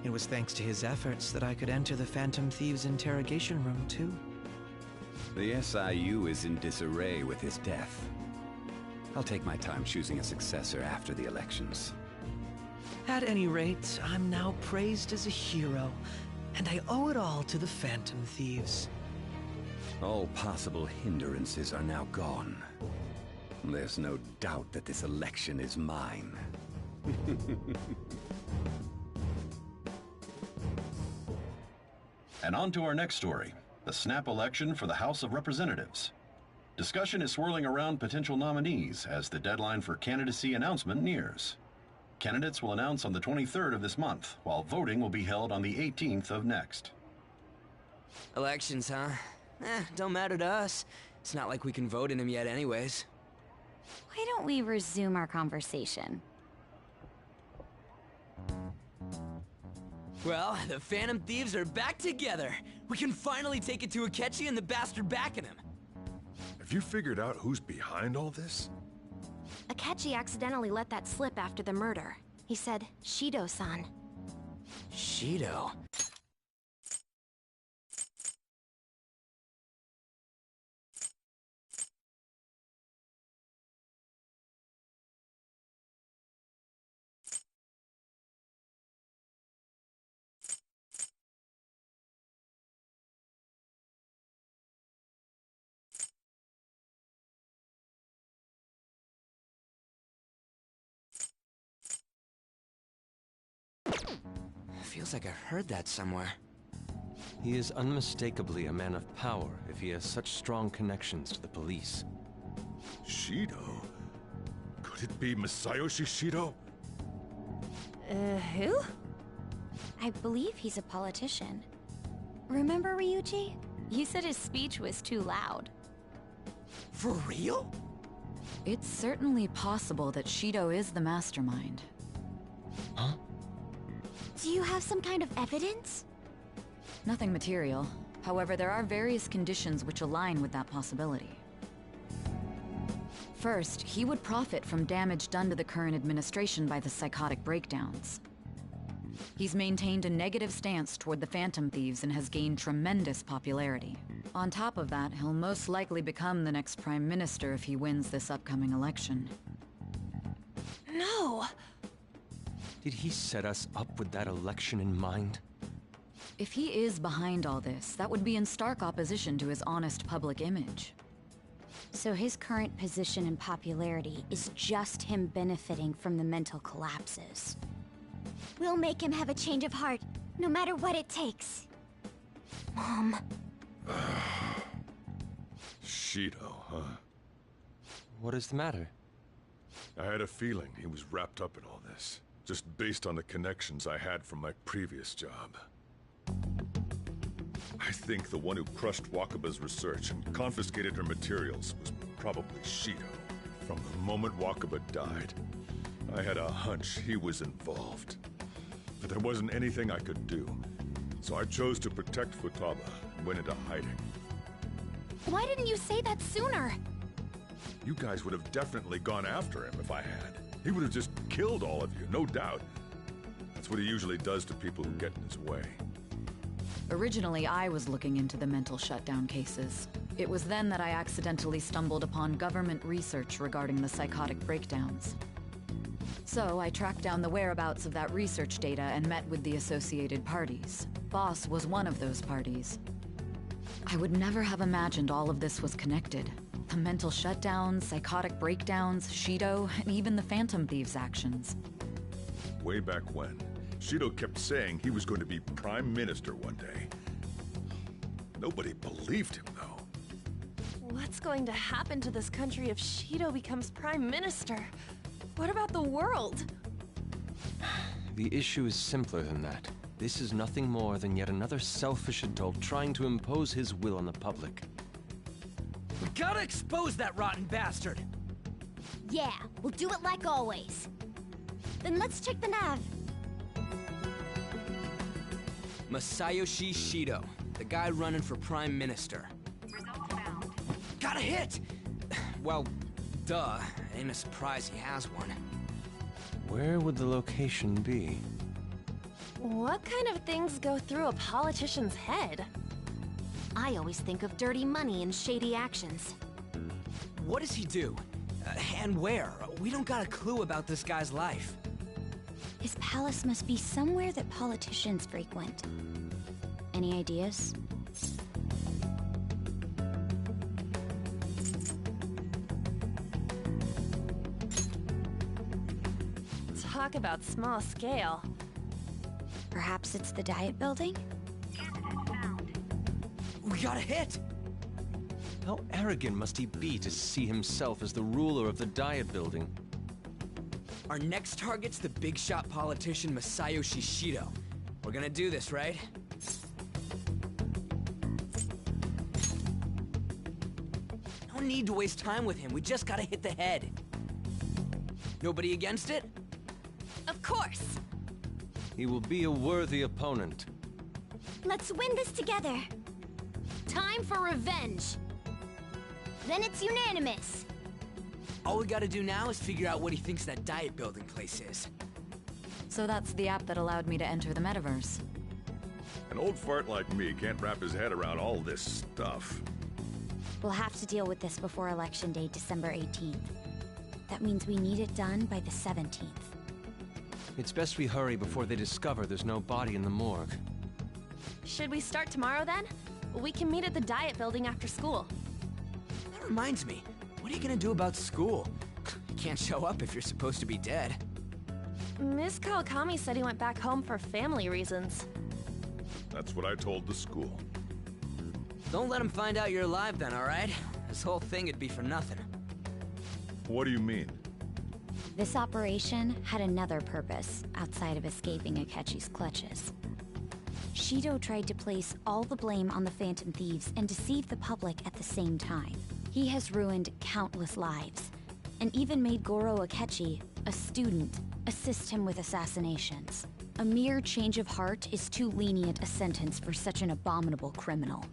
It was thanks to his efforts that I could enter the Phantom Thieves' interrogation room, too. The SIU is in disarray with his death. I'll take my time choosing a successor after the elections. At any rate, I'm now praised as a hero, and I owe it all to the Phantom Thieves. All possible hindrances are now gone. There's no doubt that this election is mine. And on to our next story, the snap election for the House of Representatives. Discussion is swirling around potential nominees as the deadline for candidacy announcement nears. Candidates will announce on the 23rd of this month, while voting will be held on the 18th of next. Elections, huh? Don't matter to us. It's not like we can vote in them yet anyways. Why don't we resume our conversation? Well, the Phantom Thieves are back together. We can finally take it to Akechi and the bastard backing him. Have you figured out who's behind all this? Akechi accidentally let that slip after the murder. He said, Shido-san. Shido? Feels like I've heard that somewhere. He is unmistakably a man of power if he has such strong connections to the police. Shido? Could it be Masayoshi Shido? Who? I believe he's a politician. Remember, Ryuji? You said his speech was too loud. For real? It's certainly possible that Shido is the mastermind. Huh? Do you have some kind of evidence? Nothing material. However, there are various conditions which align with that possibility. First, he would profit from damage done to the current administration by the psychotic breakdowns. He's maintained a negative stance toward the Phantom Thieves and has gained tremendous popularity. On top of that, he'll most likely become the next Prime Minister if he wins this upcoming election. No! Did he set us up with that election in mind? If he is behind all this, that would be in stark opposition to his honest public image. So his current position and popularity is just him benefiting from the mental collapses. We'll make him have a change of heart, no matter what it takes. Mom. Shido, huh? What is the matter? I had a feeling he was wrapped up in all this, just based on the connections I had from my previous job. I think the one who crushed Wakaba's research and confiscated her materials was probably Shido. From the moment Wakaba died, I had a hunch he was involved. But there wasn't anything I could do, so I chose to protect Futaba and went into hiding. Why didn't you say that sooner? You guys would have definitely gone after him if I had. He would have just killed all of you, no doubt. That's what he usually does to people who get in his way. Originally, I was looking into the mental shutdown cases. It was then that I accidentally stumbled upon government research regarding the psychotic breakdowns. So I tracked down the whereabouts of that research data and met with the associated parties. Boss was one of those parties. I would never have imagined all of this was connected. The mental shutdowns, psychotic breakdowns, Shido, and even the Phantom Thieves' actions. Way back when, Shido kept saying he was going to be Prime Minister one day. Nobody believed him, though. What's going to happen to this country if Shido becomes Prime Minister? What about the world? The issue is simpler than that. This is nothing more than yet another selfish adult trying to impose his will on the public. We gotta expose that rotten bastard! Yeah, we'll do it like always. Then let's check the nav. Masayoshi Shido, the guy running for Prime Minister. Got a hit! Well, duh. Ain't a surprise he has one. Where would the location be? What kind of things go through a politician's head? I always think of dirty money and shady actions. What does he do? And where? We don't got a clue about this guy's life. His palace must be somewhere that politicians frequent. Any ideas? Talk about small scale. Perhaps it's the Diet Building? We got a hit! How arrogant must he be to see himself as the ruler of the Diet Building? Our next target's the big shot politician Masayoshi Shido. We're gonna do this, right? No need to waste time with him, we just gotta hit the head. Nobody against it? Of course! He will be a worthy opponent. Let's win this together. Time for revenge! Then it's unanimous. All we gotta do now is figure out what he thinks that Diet Building place is. So that's the app that allowed me to enter the metaverse. An old fart like me can't wrap his head around all this stuff. We'll have to deal with this before Election Day, December 18th. That means we need it done by the 17th. It's best we hurry before they discover there's no body in the morgue. Should we start tomorrow then? We can meet at the Diet Building after school. That reminds me, what are you gonna do about school? You can't show up if you're supposed to be dead. Miss Kawakami said he went back home for family reasons. That's what I told the school. Don't let him find out you're alive then, alright? This whole thing would be for nothing. What do you mean? This operation had another purpose outside of escaping Akechi's clutches. Shido tried to place all the blame on the Phantom Thieves and deceive the public at the same time. He has ruined countless lives, and even made Goro Akechi, a student, assist him with assassinations. A mere change of heart is too lenient a sentence for such an abominable criminal.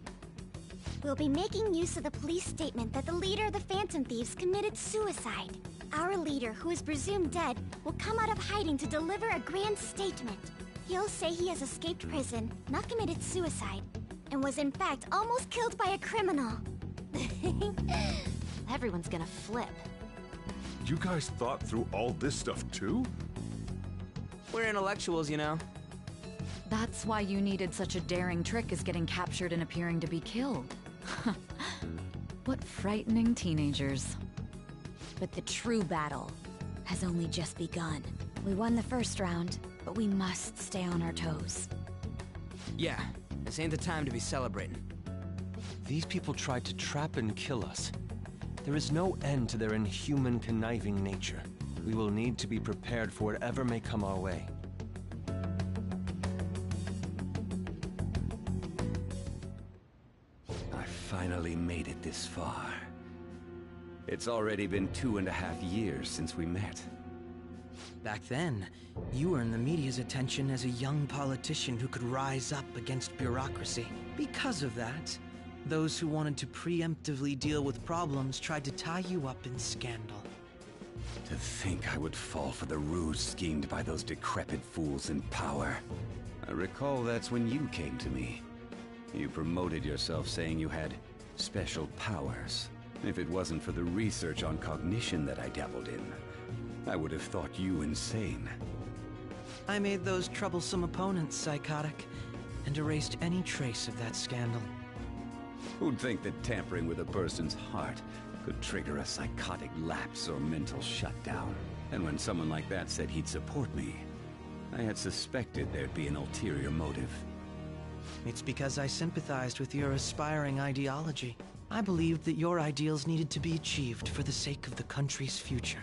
We'll be making use of the police statement that the leader of the Phantom Thieves committed suicide. Our leader, who is presumed dead, will come out of hiding to deliver a grand statement. He'll say he has escaped prison, not committed suicide, and was in fact almost killed by a criminal. Everyone's gonna flip. You guys thought through all this stuff too? We're intellectuals, you know. That's why you needed such a daring trick as getting captured and appearing to be killed. What frightening teenagers. But the true battle has only just begun. We won the first round, but we must stay on our toes. Yeah, this ain't the time to be celebrating. These people tried to trap and kill us. There is no end to their inhuman, conniving nature. We will need to be prepared for whatever may come our way. I finally made it this far. It's already been 2.5 years since we met. Back then, you earned the media's attention as a young politician who could rise up against bureaucracy. Because of that, those who wanted to preemptively deal with problems tried to tie you up in scandal. To think I would fall for the ruse schemed by those decrepit fools in power. I recall that's when you came to me. You promoted yourself saying you had special powers. If it wasn't for the research on cognition that I dabbled in, I would have thought you insane. I made those troublesome opponents psychotic, and erased any trace of that scandal. Who'd think that tampering with a person's heart could trigger a psychotic lapse or mental shutdown? And when someone like that said he'd support me, I had suspected there'd be an ulterior motive. It's because I sympathized with your aspiring ideology. I believed that your ideals needed to be achieved for the sake of the country's future.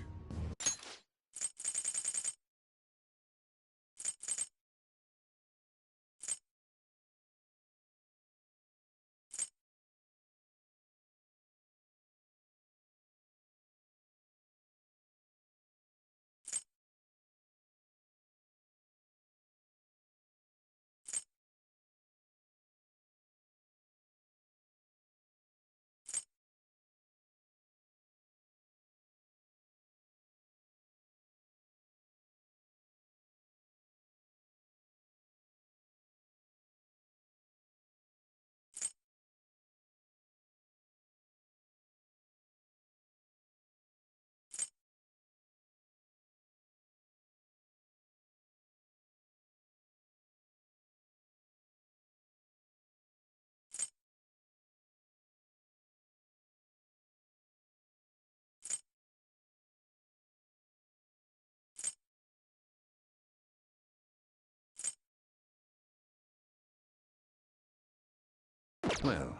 Well,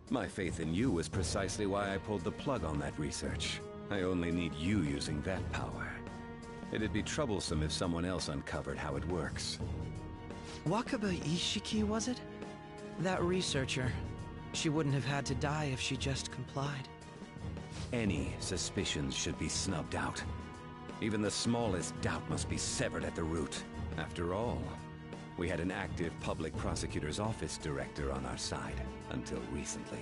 my faith in you was precisely why I pulled the plug on that research. I only need you using that power. It'd be troublesome if someone else uncovered how it works. Wakaba Ishiki, was it? That researcher. She wouldn't have had to die if she just complied. Any suspicions should be snubbed out. Even the smallest doubt must be severed at the root. After all, we had an active public prosecutor's office director on our side, until recently.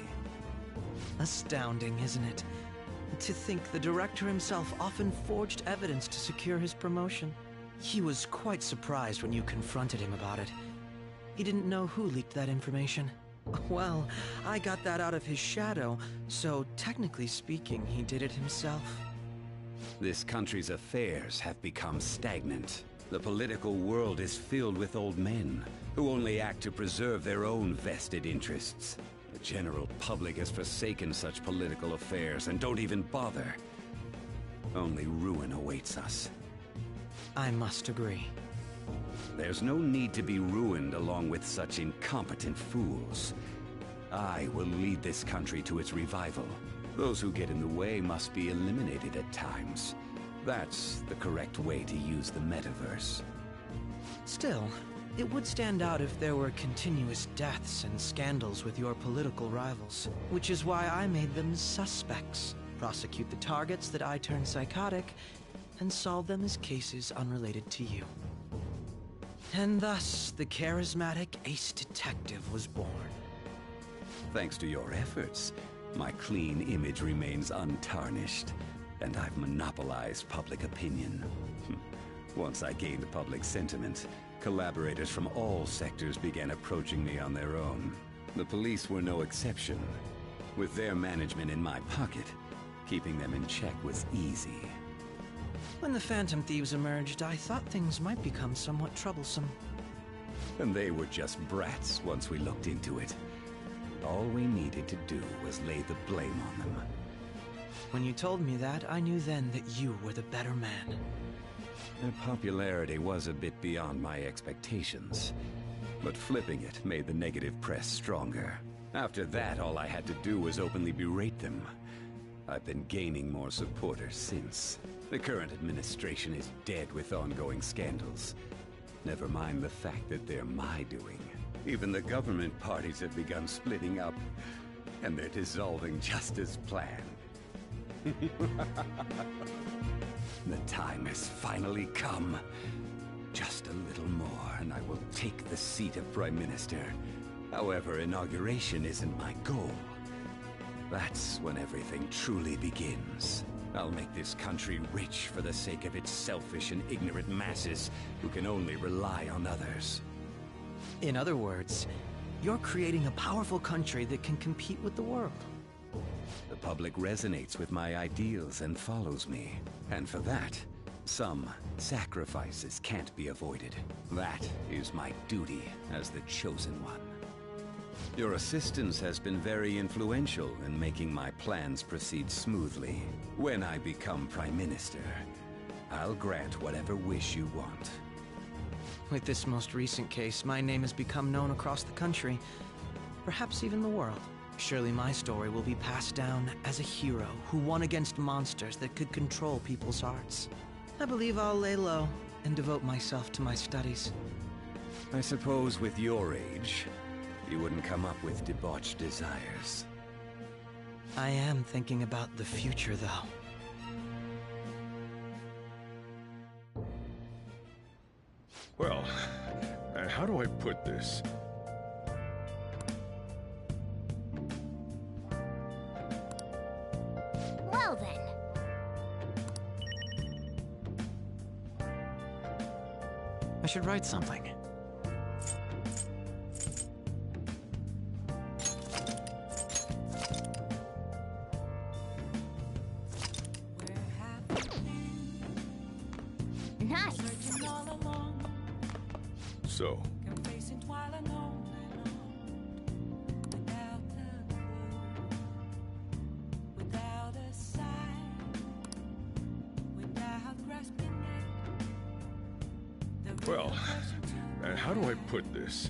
Astounding, isn't it? To think the director himself often forged evidence to secure his promotion. He was quite surprised when you confronted him about it. He didn't know who leaked that information. Well, I got that out of his shadow, so technically speaking, he did it himself. This country's affairs have become stagnant. The political world is filled with old men who only act to preserve their own vested interests. The general public has forsaken such political affairs and don't even bother. Only ruin awaits us. I must agree. There's no need to be ruined along with such incompetent fools. I will lead this country to its revival. Those who get in the way must be eliminated at times. That's the correct way to use the metaverse. Still, it would stand out if there were continuous deaths and scandals with your political rivals, which is why I made them suspects. Prosecute the targets that I turn psychotic, and solve them as cases unrelated to you. And thus, the charismatic ace detective was born. Thanks to your efforts, my clean image remains untarnished, and I've monopolized public opinion. Once I gained public sentiment, collaborators from all sectors began approaching me on their own. The police were no exception. With their management in my pocket, keeping them in check was easy. When the Phantom Thieves emerged, I thought things might become somewhat troublesome. And they were just brats once we looked into it. All we needed to do was lay the blame on them. When you told me that, I knew then that you were the better man. Their popularity was a bit beyond my expectations, but flipping it made the negative press stronger. After that, all I had to do was openly berate them. I've been gaining more supporters since. The current administration is dead with ongoing scandals. Never mind the fact that they're my doing. Even the government parties have begun splitting up, and they're dissolving just as planned. The time has finally come. Just a little more, and I will take the seat of Prime Minister. However, inauguration isn't my goal. That's when everything truly begins. I'll make this country rich for the sake of its selfish and ignorant masses who can only rely on others. In other words, you're creating a powerful country that can compete with the world. The public resonates with my ideals and follows me. And for that, some sacrifices can't be avoided. That is my duty as the Chosen One. Your assistance has been very influential in making my plans proceed smoothly. When I become Prime Minister, I'll grant whatever wish you want. With this most recent case, my name has become known across the country, perhaps even the world. Surely my story will be passed down as a hero who won against monsters that could control people's hearts. I believe I'll lay low and devote myself to my studies. I suppose with your age, you wouldn't come up with debauched desires. I am thinking about the future, though. Well, how do I put this? Well then. I should write something. Nice. So, well, how do I put this?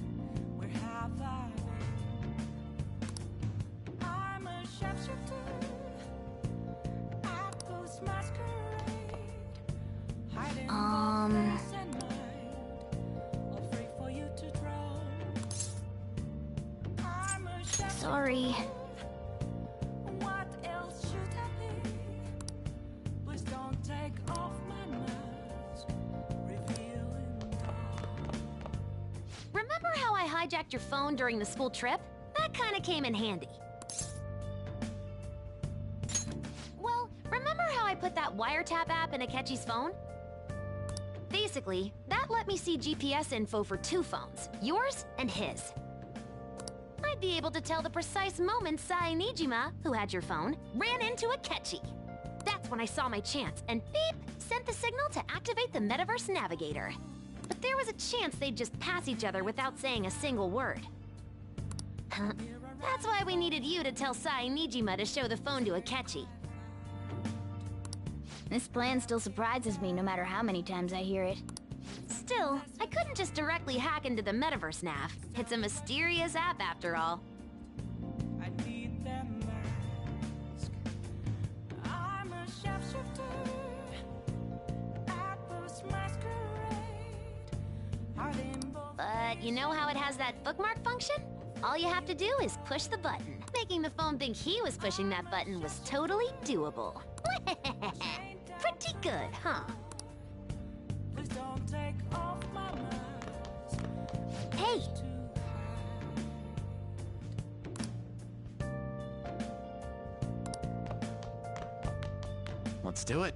Sorry. Remember how I hijacked your phone during the school trip? That kinda came in handy. Well, remember how I put that wiretap app in Akechi's phone? Basically, that let me see GPS info for 2 phones, yours and his. I'd be able to tell the precise moment Sai Nijima, who had your phone, ran into Akechi. That's when I saw my chance, and beep, sent the signal to activate the Metaverse Navigator. But there was a chance they'd just pass each other without saying a single word. That's why we needed you to tell Sai Nijima to show the phone to Akechi. This plan still surprises me no matter how many times I hear it. Still, I couldn't just directly hack into the metaverse nav. It's a mysterious app after all. But you know how it has that bookmark function? All you have to do is push the button. Making the phone think he was pushing that button was totally doable. Pretty good, huh? Hey! Let's do it.